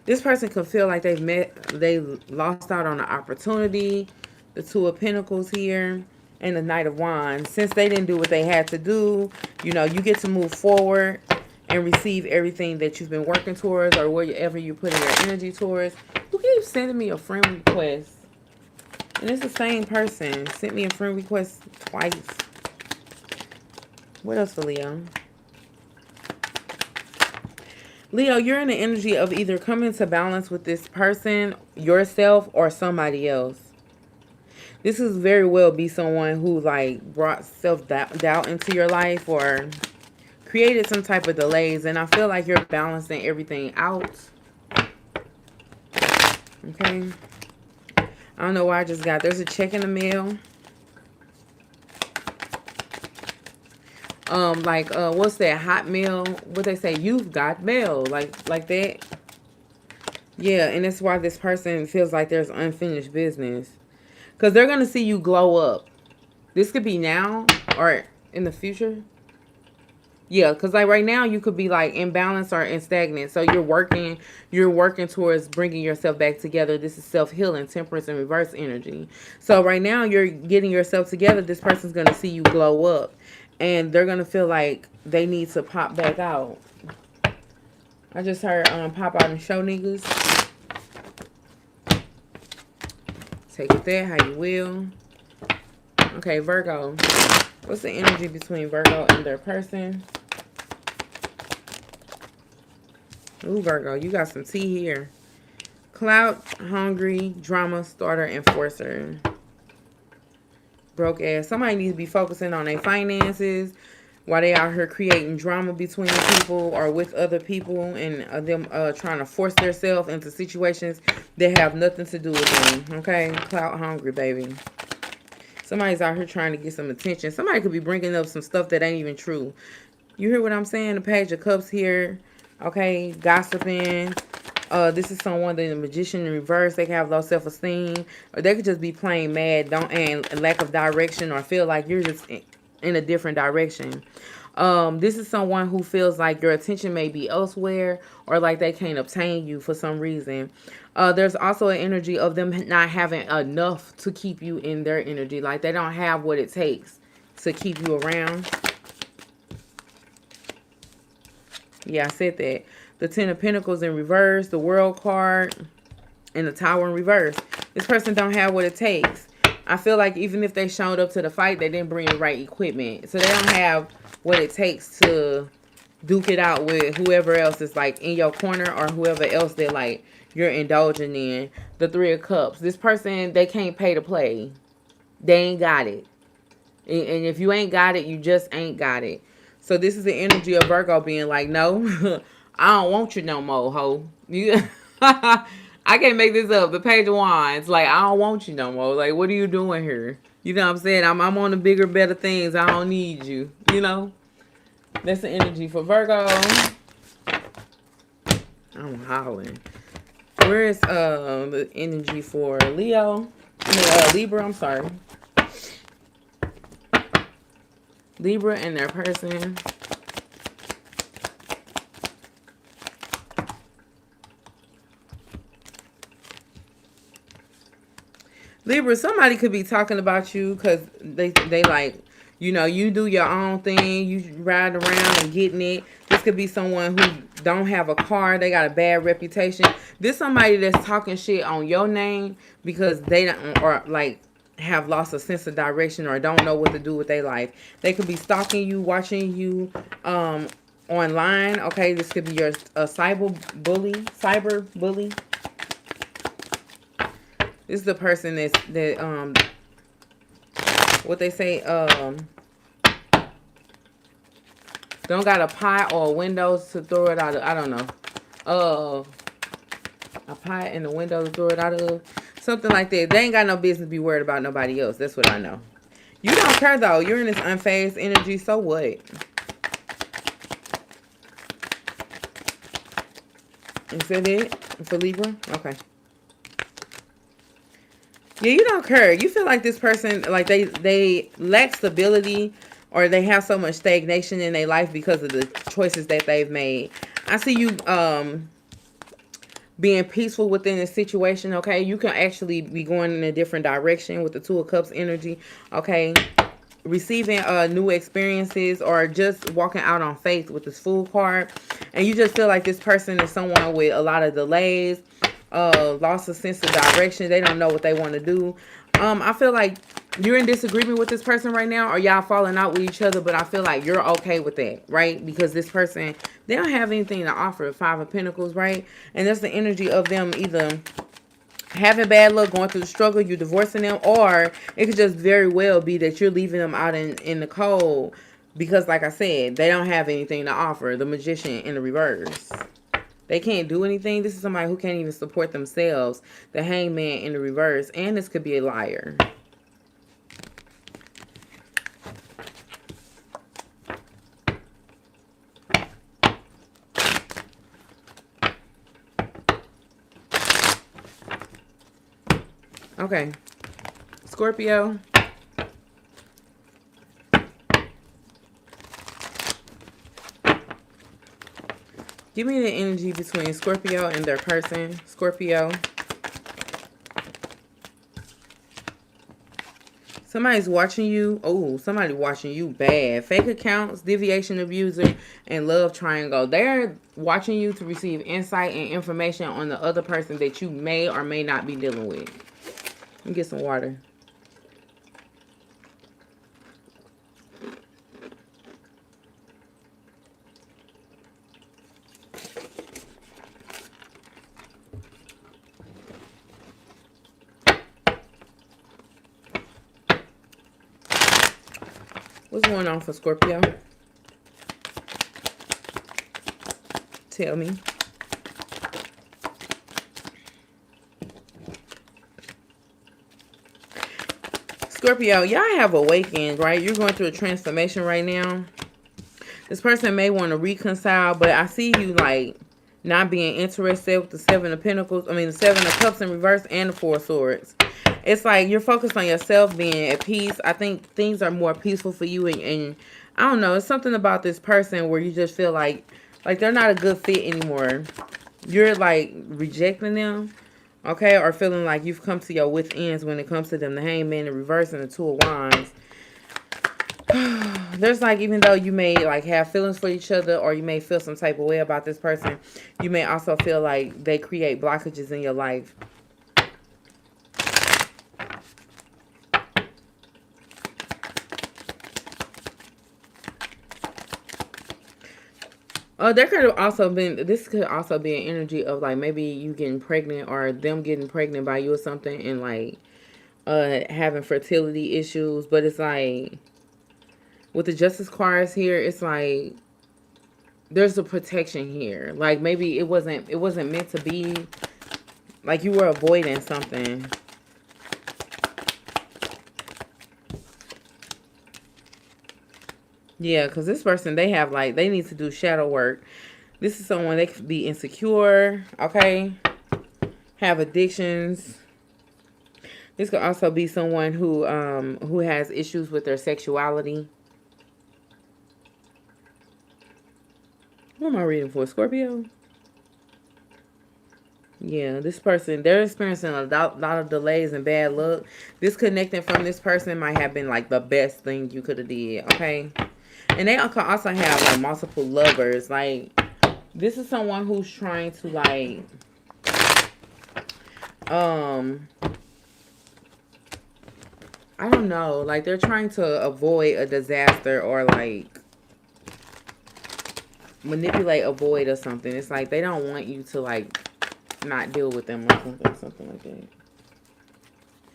This person could feel like they lost out on an opportunity. The Two of Pentacles here and the Knight of Wands. Since they didn't do what they had to do, you know, you get to move forward and receive everything that you've been working towards, or wherever you're putting your energy towards. Who keeps sending me a friend request? And it's the same person. Sent me a friend request twice. What else for Leo? Leo, you're in the energy of either coming to balance with this person, yourself, or somebody else. This is very well be someone who like brought self-doubt into your life or created some type of delays, and I feel like you're balancing everything out. Okay. I don't know why I just got, there's a check in the mail. What's that, hot mail? What they say, you've got mail, like that. Yeah, and that's why this person feels like there's unfinished business. Because they're going to see you glow up. This could be now or in the future. Yeah, because like right now you could be like imbalanced or in stagnant. So you're working towards bringing yourself back together. This is self-healing, temperance, and reverse energy. So right now you're getting yourself together. This person's going to see you glow up. And they're going to feel like they need to pop back out. I just heard pop out and show niggas. Take it there how you will. Okay, Virgo. What's the energy between Virgo and their person? Ooh, Virgo, you got some tea here. Clout, hungry, drama starter, enforcer. Broke ass. Somebody needs to be focusing on their finances while they out here creating drama between people or with other people, and them trying to force themselves into situations that have nothing to do with them. Okay? Clout hungry, baby. Somebody's out here trying to get some attention. Somebody could be bringing up some stuff that ain't even true. You hear what I'm saying? The Page of Cups here. Okay? Gossiping. This is someone that the Magician in reverse. They can have low self-esteem, or they could just be plain mad, and lack of direction, or feel like you're just in a different direction. This is someone who feels like your attention may be elsewhere, or like they can't obtain you for some reason. There's also an energy of them not having enough to keep you in their energy. Like they don't have what it takes to keep you around. Yeah, I said that. The Ten of Pentacles in reverse, the World card, and the Tower in reverse. This person don't have what it takes. I feel like even if they showed up to the fight, they didn't bring the right equipment. So they don't have what it takes to duke it out with whoever else is like in your corner, or whoever else that like you're indulging in. The Three of Cups. This person, they can't pay to play. They ain't got it. And if you ain't got it, you just ain't got it. So this is the energy of Virgo being like, no, I don't want you no more, ho. You, I can't make this up. The Page of Wands, like, I don't want you no more. Like, what are you doing here? You know what I'm saying? I'm on the bigger, better things. I don't need you. You know? That's the energy for Virgo. I'm howling. Where is the energy for Leo? Libra, I'm sorry. Libra and their person. Libra, somebody could be talking about you because they like, you know, you do your own thing. You ride around and getting it. This could be someone who don't have a car. They got a bad reputation. This somebody that's talking shit on your name because they don't, or like have lost a sense of direction or don't know what to do with their life. They could be stalking you, watching you online. Okay, this could be your cyber bully. This is the person that what they say, don't got a pot or windows to throw it out of. I don't know. A pot in the window to throw it out of. Something like that. They ain't got no business to be worried about nobody else. That's what I know. You don't care, though. You're in this unfazed energy. So what? Is that it for Libra? Okay. Yeah, you don't care. You feel like this person, like they lack stability, or they have so much stagnation in their life because of the choices that they've made. I see you being peaceful within the situation, okay? You can actually be going in a different direction with the Two of Cups energy, okay? Receiving new experiences, or just walking out on faith with this Fool card. And you just feel like this person is someone with a lot of delays, lost a sense of direction. They don't know what they want to do. I feel like you're in disagreement with this person right now, or y'all falling out with each other, but I feel like you're okay with that, right? Because this person, they don't have anything to offer. Five of Pentacles, right? And that's the energy of them either having bad luck, going through the struggle, you're divorcing them, or it could just very well be that you're leaving them out in the cold because, like I said, they don't have anything to offer. The Magician in the reverse. They can't do anything. This is somebody who can't even support themselves. The Hangman in the reverse. And this could be a liar. Okay. Scorpio. Give me the energy between Scorpio and their person. Scorpio. Somebody's watching you. Oh, somebody watching you bad. Fake accounts, deviation abuser, and love triangle. They're watching you to receive insight and information on the other person that you may or may not be dealing with. Let me get some water. What's going on for Scorpio? Tell me. Scorpio, y'all have awakened, right? You're going through a transformation right now. This person may want to reconcile, but I see you like not being interested with the Seven of Pentacles. I mean, the Seven of Cups in reverse and the Four of Swords. It's like you're focused on yourself being at peace. I think things are more peaceful for you. And I don't know. It's something about this person where you just feel like they're not a good fit anymore. You're like rejecting them. Okay. Or feeling like you've come to your wit's ends when it comes to them. The Hangman in reverse and the Two of Wands. There's like, even though you may like have feelings for each other, or you may feel some type of way about this person, you may also feel like they create blockages in your life. There could have also been, this could also be an energy of like maybe you getting pregnant, or them getting pregnant by you or something, and like having fertility issues. But it's like with the Justice cards here, it's like there's a protection here. Like maybe it wasn't meant to be. Like you were avoiding something. Yeah, because this person, they have like, they need to do shadow work. This is someone, they could be insecure, okay? Have addictions. This could also be someone who has issues with their sexuality. What am I reading for? Scorpio? Yeah, this person, they're experiencing a lot of delays and bad luck. Disconnecting from this person might have been like the best thing you could have did, okay? And they could also have like multiple lovers. Like, this is someone who's trying to like, I don't know. Like, they're trying to avoid a disaster, or like manipulate, avoid, or something. It's like they don't want you to like not deal with them or something like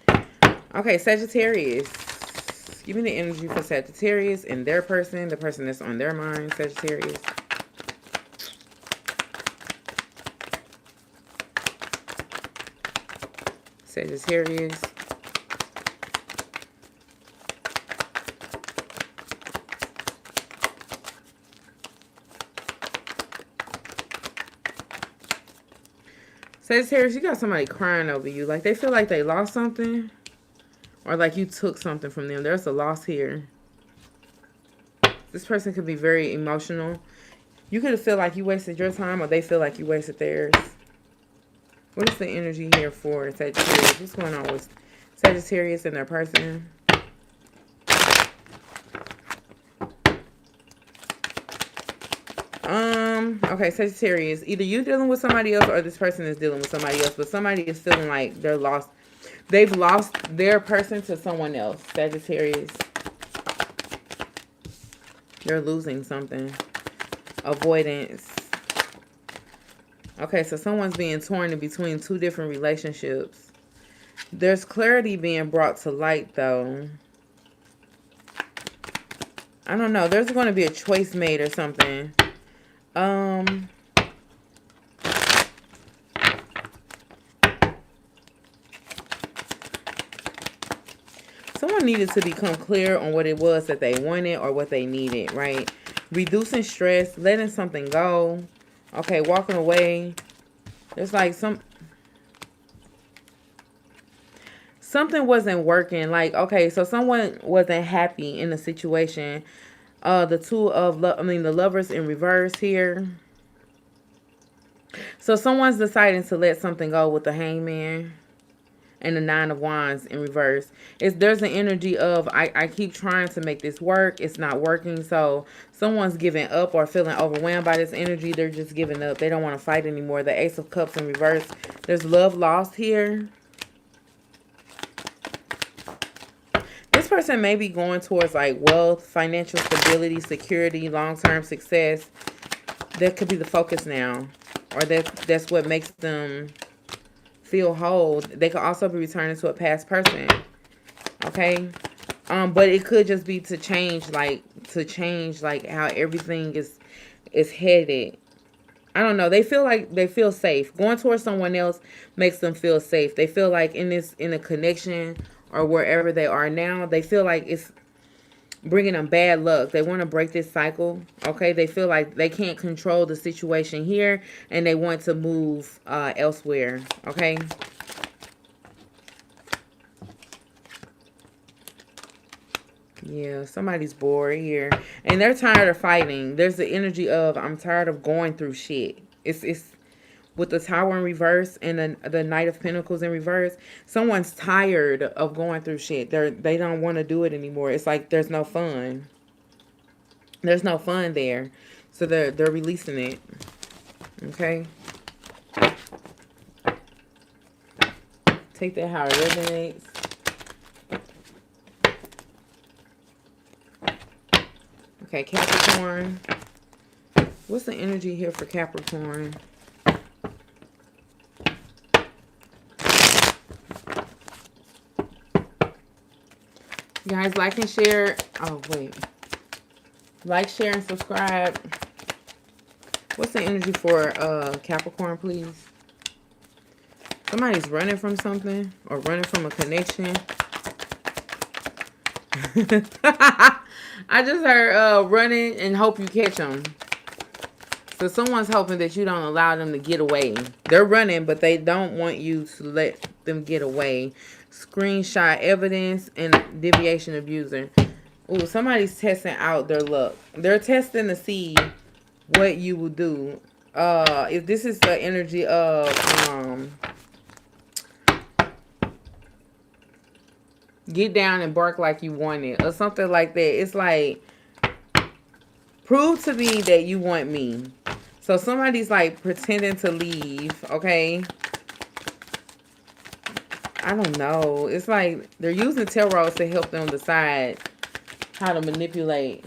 that. Okay, Sagittarius. Give me the energy for Sagittarius and their person, the person that's on their mind, Sagittarius. Sagittarius. Sagittarius, you got somebody crying over you. Like, they feel like they lost something. Or like you took something from them. There's a loss here. This person could be very emotional. You could feel like you wasted your time, or they feel like you wasted theirs. What is the energy here for Sagittarius? What's going on with Sagittarius and their person? Okay, Sagittarius. Either you dealing with somebody else or this person is dealing with somebody else. But somebody is feeling like they're lost. They've lost their person to someone else. Sagittarius. They're losing something. Avoidance. Okay, so someone's being torn in between two different relationships. There's clarity being brought to light, though. I don't know. There's going to be a choice made or something. Someone needed to become clear on what it was that they wanted or what they needed, right? Reducing stress, letting something go. Okay, walking away. There's like something wasn't working. Like, okay, so someone wasn't happy in the situation. The lovers in reverse here. So someone's deciding to let something go with the hangman and the 9 of wands in reverse. There's an energy of I keep trying to make this work. It's not working. So someone's giving up or feeling overwhelmed by this energy. They're just giving up. They don't want to fight anymore. The Ace of Cups in reverse. There's love lost here. This person may be going towards like wealth, financial stability, security, long-term success. That could be the focus now. Or that's what makes them feel whole. They could also be returning to a past person. Okay? But it could just be to change like how everything is headed. I don't know. They feel safe. Going towards someone else makes them feel safe. They feel like in a connection or wherever they are now, they feel like it's bringing them bad luck. They want to break this cycle. Okay, they feel like they can't control the situation here and they want to move elsewhere. Okay. Yeah, somebody's bored here and they're tired of fighting. There's the energy of I'm tired of going through shit. It's with the Tower in reverse and the Knight of Pentacles in reverse. Someone's tired of going through shit. They don't want to do it anymore. It's like there's no fun. There's no fun there. So they're releasing it. Okay. Take that how it resonates. Okay, Capricorn. What's the energy here for Capricorn? Guys, like and share. Oh, wait. Like, share, and subscribe. What's the energy for Capricorn, please? Somebody's running from something or running from a connection. I just heard running and hope you catch them. So someone's hoping that you don't allow them to get away. They're running, but they don't want you to let them get away. Screenshot evidence and deviation abuser. Ooh, somebody's testing out their luck. They're testing to see what you will do. If this is the energy of get down and bark like you want it or something like that. It's like prove to me that you want me. So somebody's like pretending to leave, okay? I don't know. It's like they're using tarot to help them decide how to manipulate.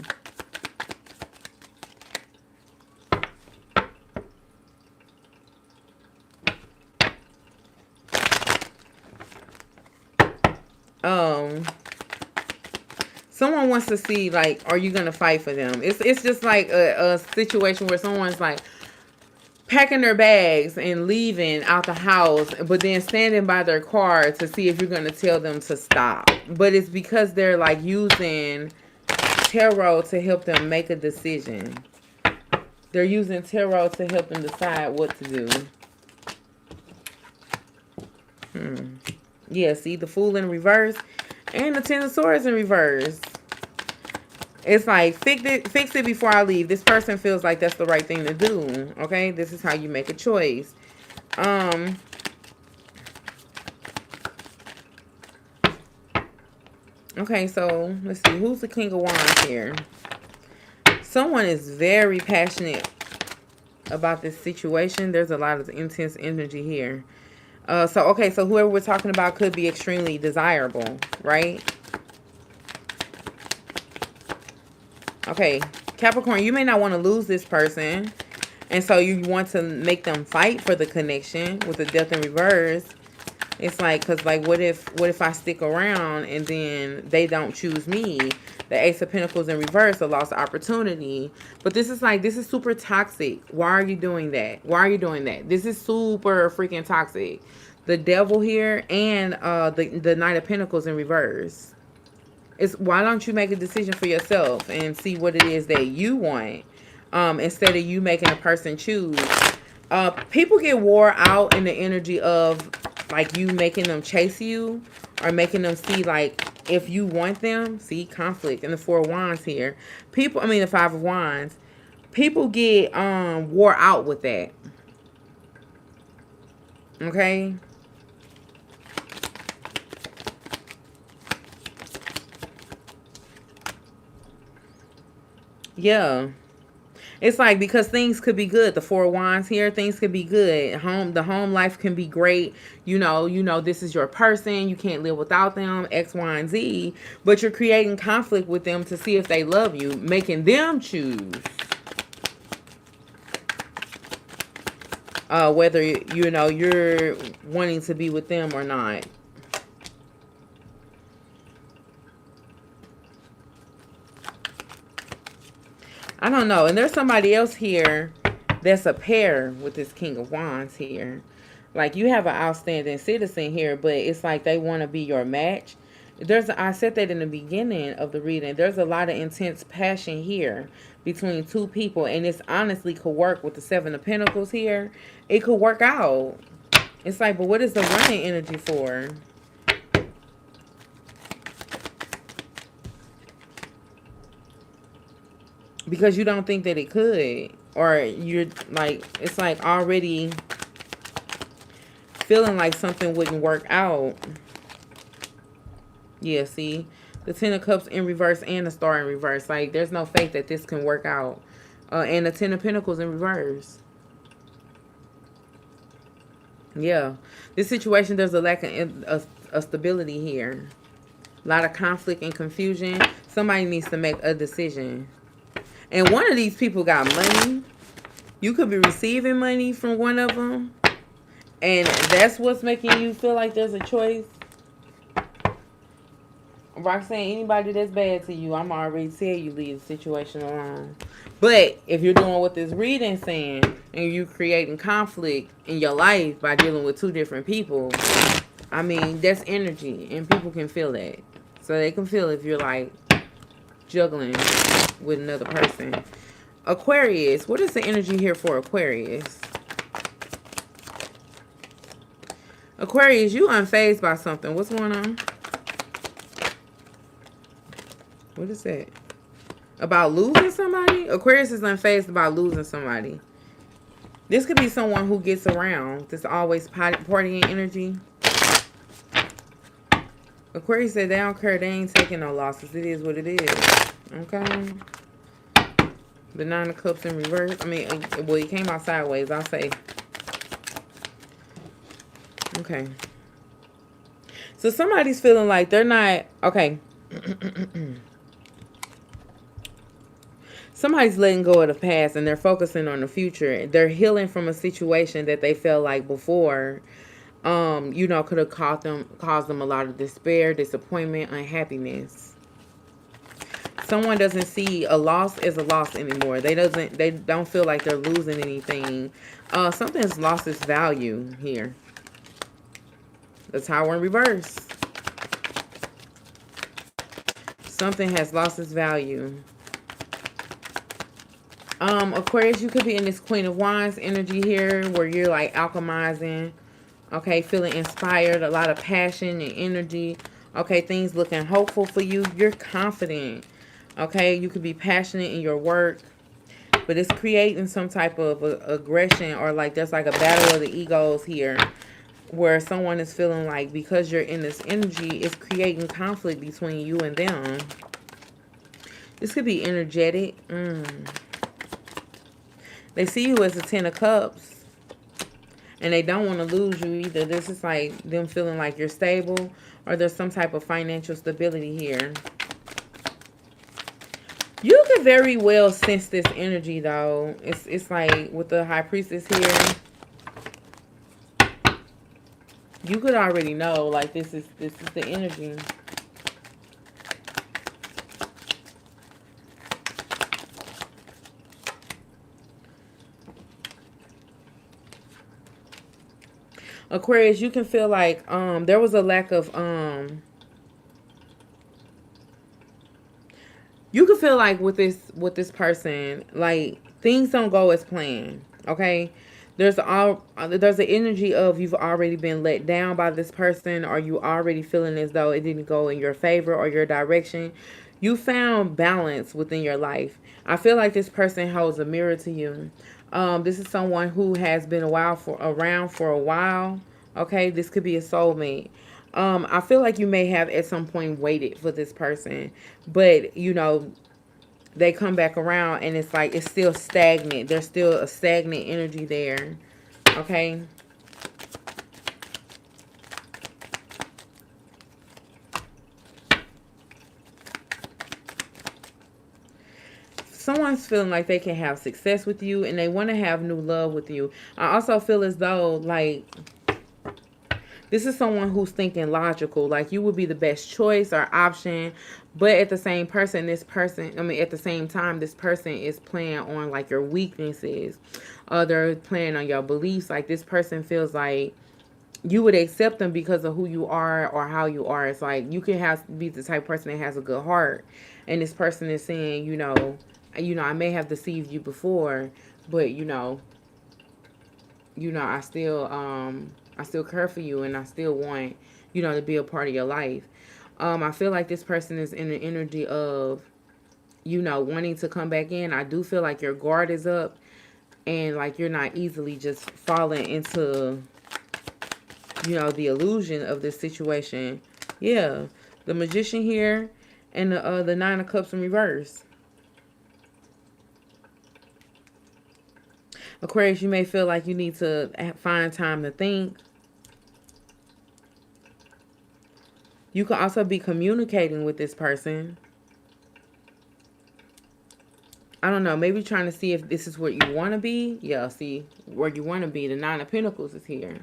Someone wants to see, like, are you going to fight for them? It's just like a situation where someone's like packing their bags and leaving out the house, but then standing by their car to see if you're going to tell them to stop. But it's because they're like using tarot to help them make a decision. They're using tarot to help them decide what to do. Yeah, see the Fool in reverse and the Ten of Swords in reverse. It's like, fix it before I leave. This person feels like that's the right thing to do. Okay, this is how you make a choice. Okay, so let's see. Who's the King of Wands here? Someone is very passionate about this situation. There's a lot of intense energy here. So whoever we're talking about could be extremely desirable, right? Okay, Capricorn, you may not want to lose this person. And so you want to make them fight for the connection with the Death in reverse. It's like, because like, what if I stick around and then they don't choose me? The Ace of Pentacles in reverse, a lost opportunity. But this is like, this is super toxic. Why are you doing that? Why are you doing that? This is super freaking toxic. The Devil here and the Knight of Pentacles in reverse. It's, why don't you make a decision for yourself and see what it is that you want, instead of you making a person choose. People get wore out in the energy of like you making them chase you or making them see like if you want them. See, conflict in the Four of Wands here. The Five of Wands. People get wore out with that. Okay. Yeah. It's like, because things could be good. The Four of Wands here, things could be good. The home life can be great. You know, this is your person. You can't live without them, X, Y, and Z. But you're creating conflict with them to see if they love you, making them choose. Whether, you're wanting to be with them or not. I don't know. And there's somebody else here that's a pair with this King of Wands here. Like, you have an outstanding citizen here, but it's like they want to be your match. I said that in the beginning of the reading. There's a lot of intense passion here between two people. And this honestly could work with the Seven of Pentacles here. It could work out. It's like, but what is the running energy for? Because you don't think that it could. Or you're like, it's like already feeling like something wouldn't work out. Yeah, see? The Ten of Cups in reverse and the Star in reverse. Like, there's no faith that this can work out. And the Ten of Pentacles in reverse. Yeah. This situation, there's a lack of stability here. A lot of conflict and confusion. Somebody needs to make a decision. And one of these people got money. You could be receiving money from one of them. And that's what's making you feel like there's a choice. Roxanne, anybody that's bad to you, I'm already tell you leave the situation alone. But if you're doing what this reading saying, and you creating conflict in your life by dealing with two different people, I mean, that's energy. And people can feel that. So they can feel if you're like juggling with another person. Aquarius, what is the energy here for Aquarius? Aquarius, you unfazed by something. What's going on? What is that? About losing somebody? Aquarius is unfazed about losing somebody. This could be someone who gets around. This always partying energy. Aquarius said they don't care. They ain't taking no losses. It is what it is. Okay. The Nine of Cups in reverse. I mean, well, it came out sideways. I'll say. Okay. So somebody's feeling like they're not... Okay. Somebody's letting go of the past and they're focusing on the future. They're healing from a situation that they felt like before, could have caused them a lot of despair, disappointment, unhappiness. Someone doesn't see a loss as a loss anymore. They don't feel like they're losing anything. Something's lost its value here. The Tower in reverse. Something has lost its value. Aquarius, you could be in this Queen of Wands energy here where you're like alchemizing. Okay, feeling inspired, a lot of passion and energy. Okay, things looking hopeful for you. You're confident. Okay, you could be passionate in your work. But it's creating some type of aggression, or like there's like a battle of the egos here where someone is feeling like because you're in this energy, it's creating conflict between you and them. This could be energetic. They see you as a 10 of Cups, and they don't want to lose you either. This is like them feeling like you're stable, or there's some type of financial stability here. You could very well sense this energy, though. It's like with the High Priestess here. You could already know, like, this is the energy. Aquarius, you can feel like there was a lack of you can feel like with this person, like things don't go as planned. Okay, there's an energy of you've already been let down by this person, or you already feeling as though it didn't go in your favor or your direction. You found balance within your life. I feel like this person holds a mirror to you. This is someone who has been around for a while. Okay, this could be a soulmate. I feel like you may have at some point waited for this person, but you know, they come back around and it's like it's still stagnant. There's still a stagnant energy there. Okay. Someone's feeling like they can have success with you and they want to have new love with you. I also feel as though like this is someone who's thinking logical, like you would be the best choice or option, but at the same at the same time, this person is playing on like your weaknesses. They're playing on your beliefs. Like this person feels like you would accept them because of who you are or how you are. It's like you can be the type of person that has a good heart, and this person is saying, you know, I may have deceived you before, but you know, I still care for you, and I still want, to be a part of your life. I feel like this person is in the energy of, wanting to come back in. I do feel like your guard is up, and like you're not easily just falling into, the illusion of this situation. Yeah, the Magician here, and the Nine of Cups in reverse. Aquarius, you may feel like you need to find time to think. You can also be communicating with this person. I don't know, maybe trying to see if this is where you want to be. Yeah, see, where you want to be. The Nine of Pentacles is here.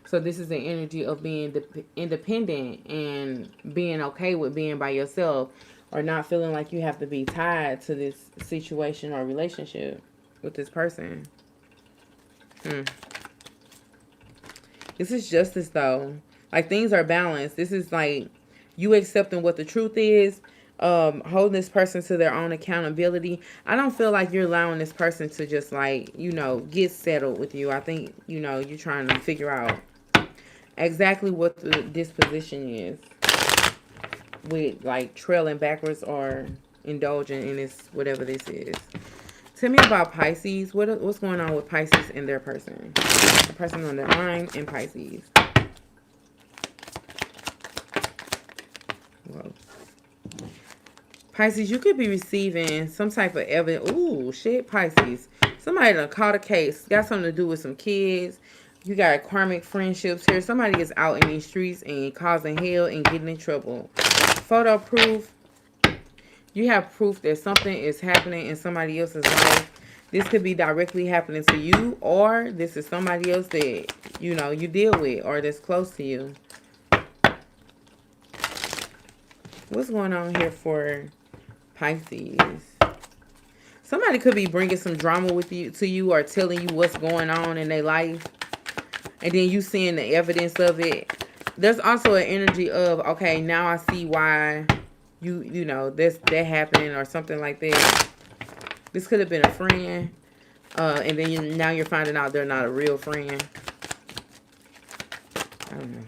So this is the energy of being independent and being okay with being by yourself, or not feeling like you have to be tied to this situation or relationship with this person. This is justice, though. Like, things are balanced. This is like you accepting what the truth is, holding this person to their own accountability. I don't feel like you're allowing this person to just like, get settled with you. I think, you're trying to figure out exactly what the disposition is with like trailing backwards or indulging in this, whatever this is. Tell me about Pisces. What's going on with Pisces and their person? The person on their mind and Pisces. Whoa. Pisces, you could be receiving some type of evidence. Ooh, shit, Pisces. Somebody done caught a case. Got something to do with some kids. You got karmic friendships here. Somebody is out in these streets and causing hell and getting in trouble. Photo proof. You have proof that something is happening in somebody else's life. This could be directly happening to you, or this is somebody else that, you deal with or that's close to you. What's going on here for Pisces. Somebody could be bringing some drama with you to you or telling you what's going on in their life. And then you seeing the evidence of it. There's also an energy of, okay, now I see why you know, that happened or something like that. This could have been a friend. And then now you're finding out they're not a real friend. I don't know.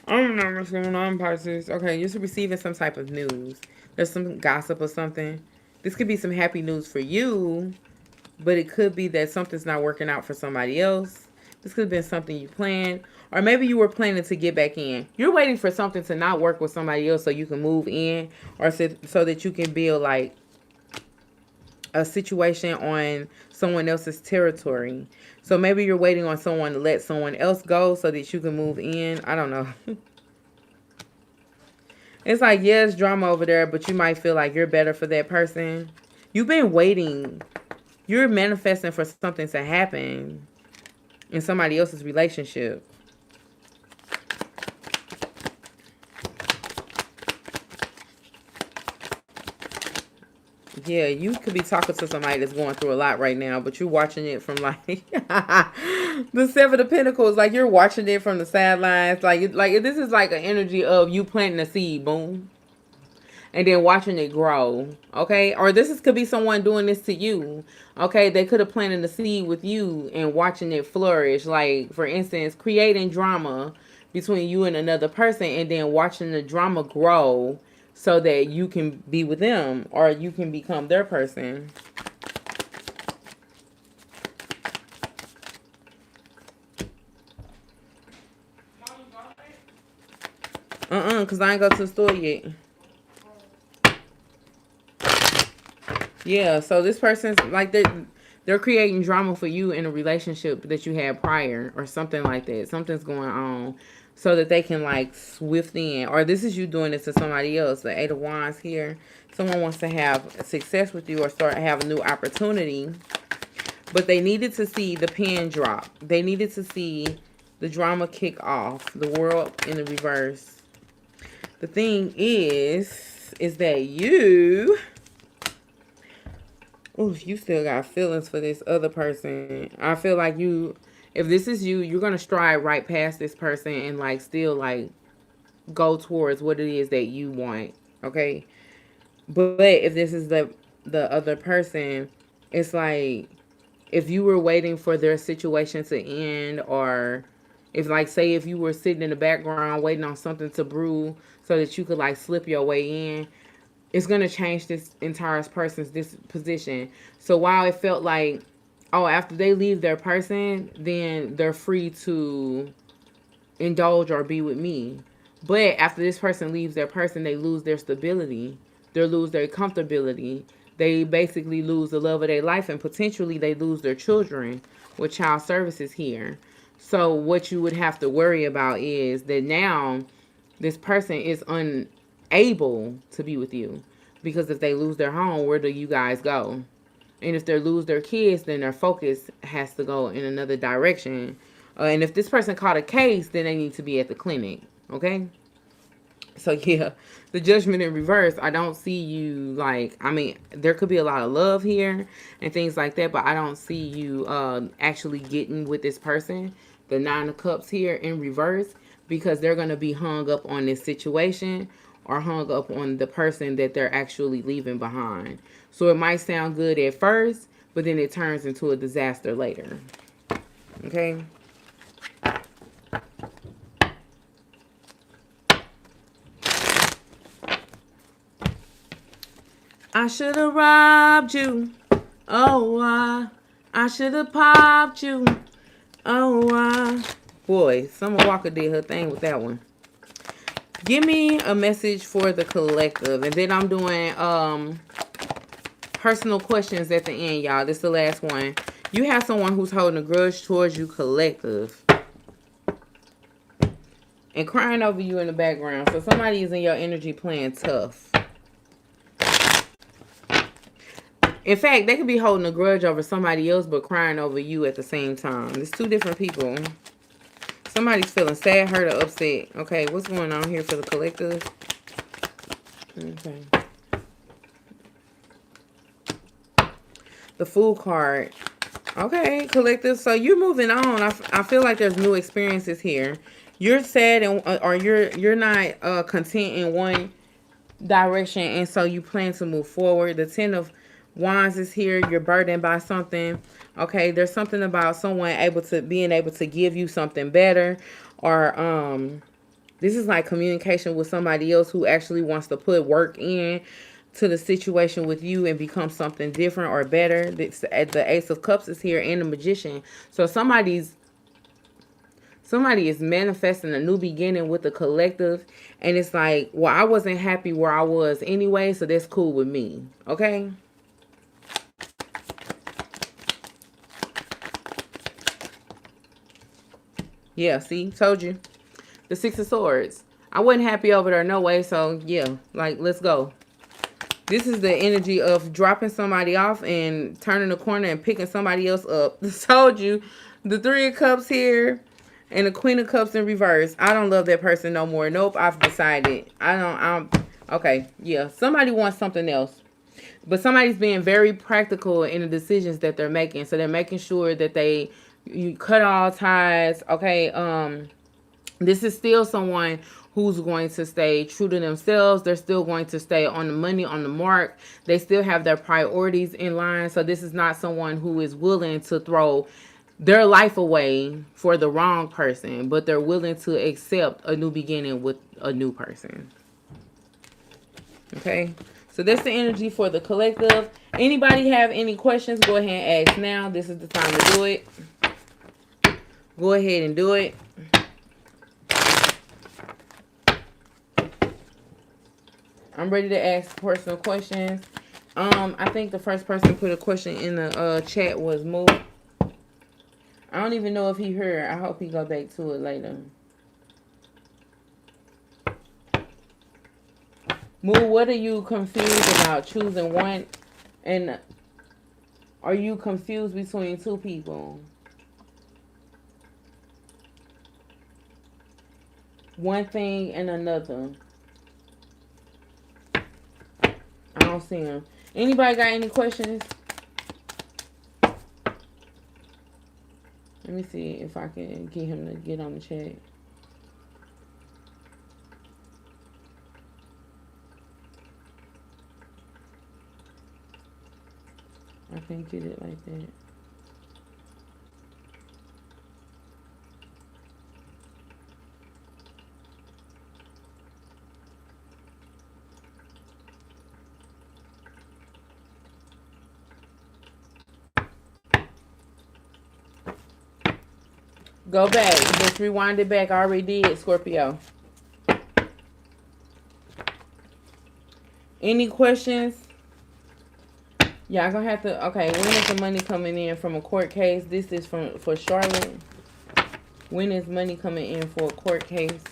I don't know what's going on, Pisces. Okay, you're receiving some type of news. There's some gossip or something. This could be some happy news for you, but it could be that something's not working out for somebody else. This could have been something you planned. Or maybe you were planning to get back in. You're waiting for something to not work with somebody else so you can move in. Or so that you can build like a situation on someone else's territory. So maybe you're waiting on someone to let someone else go so that you can move in. I don't know. It's like, yeah, it's drama over there, but you might feel like you're better for that person. You've been waiting. You're manifesting for something to happen in somebody else's relationship. Yeah, you could be talking to somebody that's going through a lot right now, but you're watching it from like the Seven of Pentacles. Like you're watching it from the sidelines. Like this is like an energy of you planting a seed, boom, and then watching it grow. Okay, or could be someone doing this to you. Okay, they could have planted the seed with you and watching it flourish. Like for instance, creating drama between you and another person, and then watching the drama grow. So that you can be with them or you can become their person. Because I ain't go to the store yet. Yeah, so this person's like they're creating drama for you in a relationship that you had prior or something like that. Something's going on. So that they can like swift in. Or this is you doing this to somebody else. The Eight of Wands here. Someone wants to have success with you or have a new opportunity. But they needed to see the pen drop. They needed to see the drama kick off. The world in the reverse. The thing is that you still got feelings for this other person. I feel like if this is you, you're going to stride right past this person and like still like go towards what it is that you want. Okay. But if this is the other person, it's like if you were waiting for their situation to end, or if like, say if you were sitting in the background waiting on something to brew so that you could like slip your way in, it's going to change this entire person's disposition. So while it felt like, oh, after they leave their person, then they're free to indulge or be with me. But after this person leaves their person, they lose their stability. They lose their comfortability. They basically lose the love of their life, and potentially they lose their children with child services here. So what you would have to worry about is that now this person is unable to be with you. Because if they lose their home, where do you guys go? And if they lose their kids, then their focus has to go in another direction. And if this person caught a case, then they need to be at the clinic. Okay? So, yeah. The Judgment in reverse, I don't see you like... I mean, there could be a lot of love here and things like that. But I don't see you actually getting with this person. The Nine of Cups here in reverse. Because they're going to be hung up on this situation. Or hung up on the person that they're actually leaving behind. So it might sound good at first, but then it turns into a disaster later. Okay? I should have robbed you. Oh, I should have popped you. Oh, boy, Summer Walker did her thing with that one. Give me a message for the collective. And then I'm doing personal questions at the end, y'all. This is the last one. You have someone who's holding a grudge towards you, collective. And crying over you in the background. So somebody is in your energy playing tough. In fact, they could be holding a grudge over somebody else but crying over you at the same time. There's two different people. Somebody's feeling sad, hurt, or upset. Okay, what's going on here for the collective? Okay. The Fool card. Okay, collective. So you're moving on. I feel like there's new experiences here. You're sad and or you're not content in one direction, and so you plan to move forward. The Ten of Wands is here. You're burdened by something. Okay, there's something about someone being able to give you something better, or this is like communication with somebody else who actually wants to put work in to the situation with you and become something different or better. The Ace of Cups is here and the Magician. So somebody is manifesting a new beginning with the collective, and it's like, well, I wasn't happy where I was anyway, so that's cool with me. Okay. Yeah, see, told you. The Six of Swords. I wasn't happy over there no way, so yeah, like, let's go. This is the energy of dropping somebody off and turning the corner and picking somebody else up. Told you. The Three of Cups here and the Queen of Cups in reverse. I don't love that person no more. Nope, I've decided. Okay, yeah. Somebody wants something else. But somebody's being very practical in the decisions that they're making. So they're making sure that you cut all ties. Okay, this is still someone who's going to stay true to themselves. They're still going to stay on the money, on the mark. They still have their priorities in line. So this is not someone who is willing to throw their life away for the wrong person, but they're willing to accept a new beginning with a new person. Okay, so that's the energy for the collective. Anybody have any questions? Go ahead and ask now. This is the time to do it. Go ahead and do it. I'm ready to ask personal questions. I think the first person put a question in the chat was Moo. I don't even know if he heard. I hope he go back to it later. Moo, what are you confused about? Choosing one, and are you confused between two people? One thing and another. I don't see him. Anybody got any questions? Let me see if I can get him to get on the chat. I can't get it like that. Go back. Just rewind it back. I already did, Scorpio. Any questions? Yeah, I'm gonna have to. Okay, when is the money coming in from a court case? This is for Charlotte. When is money coming in for a court case?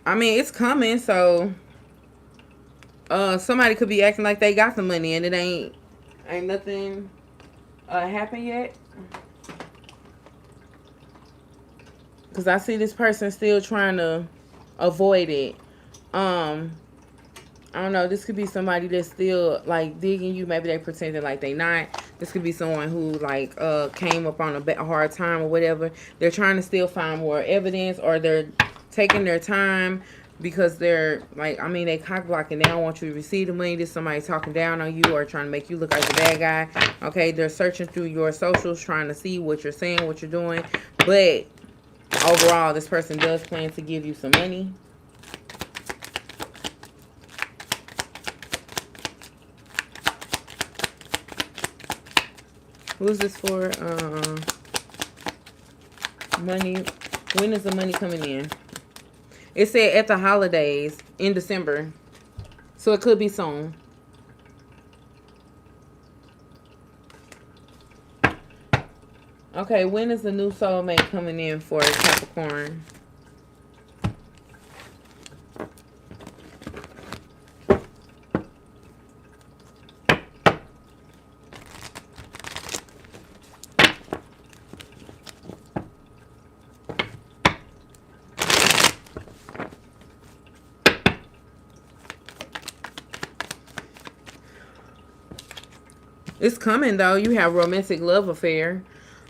I mean, it's coming, so somebody could be acting like they got the money and it ain't nothing happened yet. Because I see this person still trying to avoid it. I don't know. This could be somebody that's still like digging you. Maybe they pretending like they not. This could be someone who like came up on a hard time or whatever. They're trying to still find more evidence, or they're taking their time because they're like, I mean, they cock blocking. They don't want you to receive the money. This somebody talking down on you or trying to make you look like the bad guy. Okay, they're searching through your socials, trying to see what you're saying, what you're doing. But overall, this person does plan to give you some money. Who's this for? Money. When is the money coming in? It said at the holidays in December. So it could be soon. Okay, when is the new soulmate coming in for Capricorn? It's coming though. You have romantic love affair.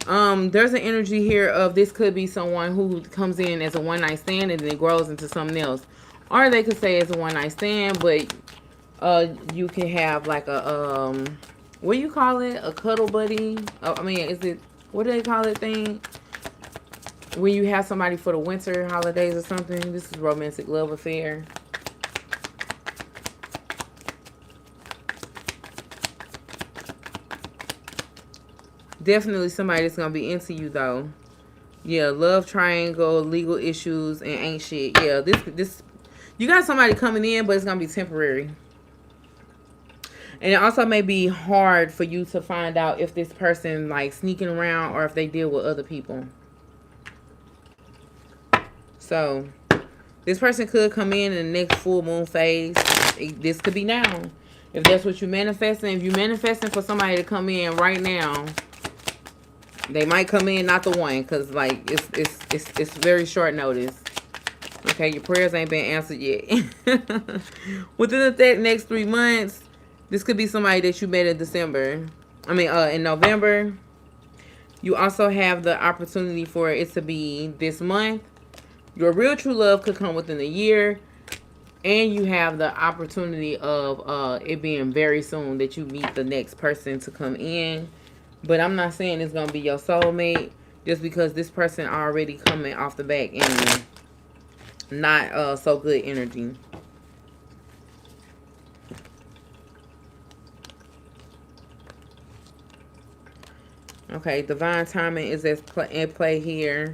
There's an energy here of this could be someone who comes in as a one night stand and then it grows into something else. Or they could say it's a one night stand, but you can have like a what do you call it? A cuddle buddy? I mean, is it, what do they call it thing? When you have somebody for the winter holidays or something. This is romantic love affair. Definitely somebody that's going to be into you, though. Yeah, love triangle, legal issues, and ain't shit. Yeah, this you got somebody coming in, but it's going to be temporary. And it also may be hard for you to find out if this person, like, sneaking around or if they deal with other people. So, this person could come in the next full moon phase. This could be now. If that's what you're manifesting. If you're manifesting for somebody to come in right now, they might come in, not the one, because like it's very short notice. Okay, your prayers ain't been answered yet. Within the next 3 months, this could be somebody that you met in December. I mean, in November. You also have the opportunity for it to be this month. Your real true love could come within a year. And you have the opportunity of it being very soon that you meet the next person to come in. But I'm not saying it's going to be your soulmate just because this person already coming off the back and not so good energy. Okay, divine timing is at play here.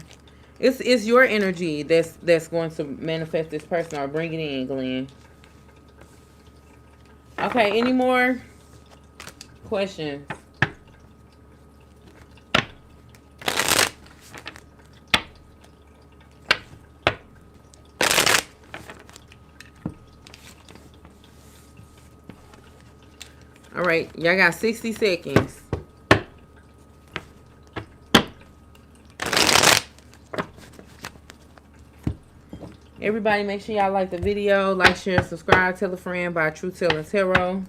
It's your energy that's going to manifest this person or bring it in, Glenn. Okay, any more questions? All right, y'all got 60 seconds. Everybody, make sure y'all like the video, like, share, subscribe, tell a friend by TruthTellnTarot.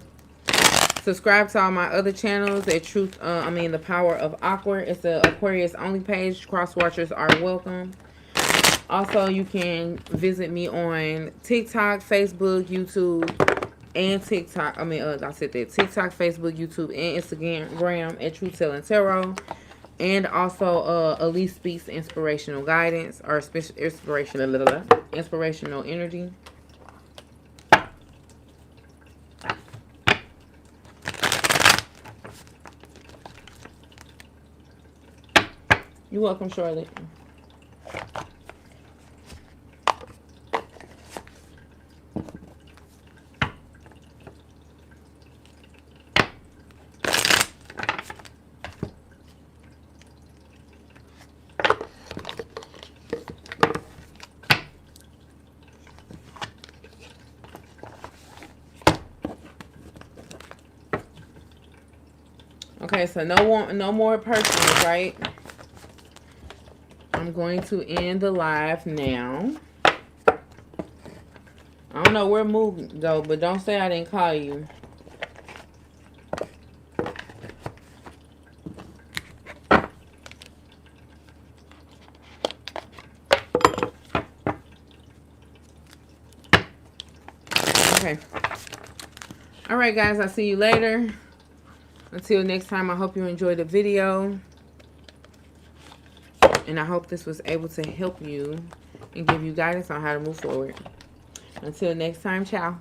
Subscribe to all my other channels at The Power of Awkward. It's the Aquarius only page. Cross watchers are welcome. Also, you can visit me on TikTok, Facebook, YouTube, and TikTok. I said that. TikTok, Facebook, YouTube, and Instagram at TruthTellnTarot. And also, Elise Speaks Inspirational Guidance or Inspirational Energy. You're welcome, Charlotte. Okay, so no more persons, right? I'm going to end the live now. I don't know where Moog though, but don't say I didn't call you. Okay. All right, guys. I'll see you later. Until next time, I hope you enjoyed the video. And I hope this was able to help you and give you guidance on how to move forward. Until next time, ciao.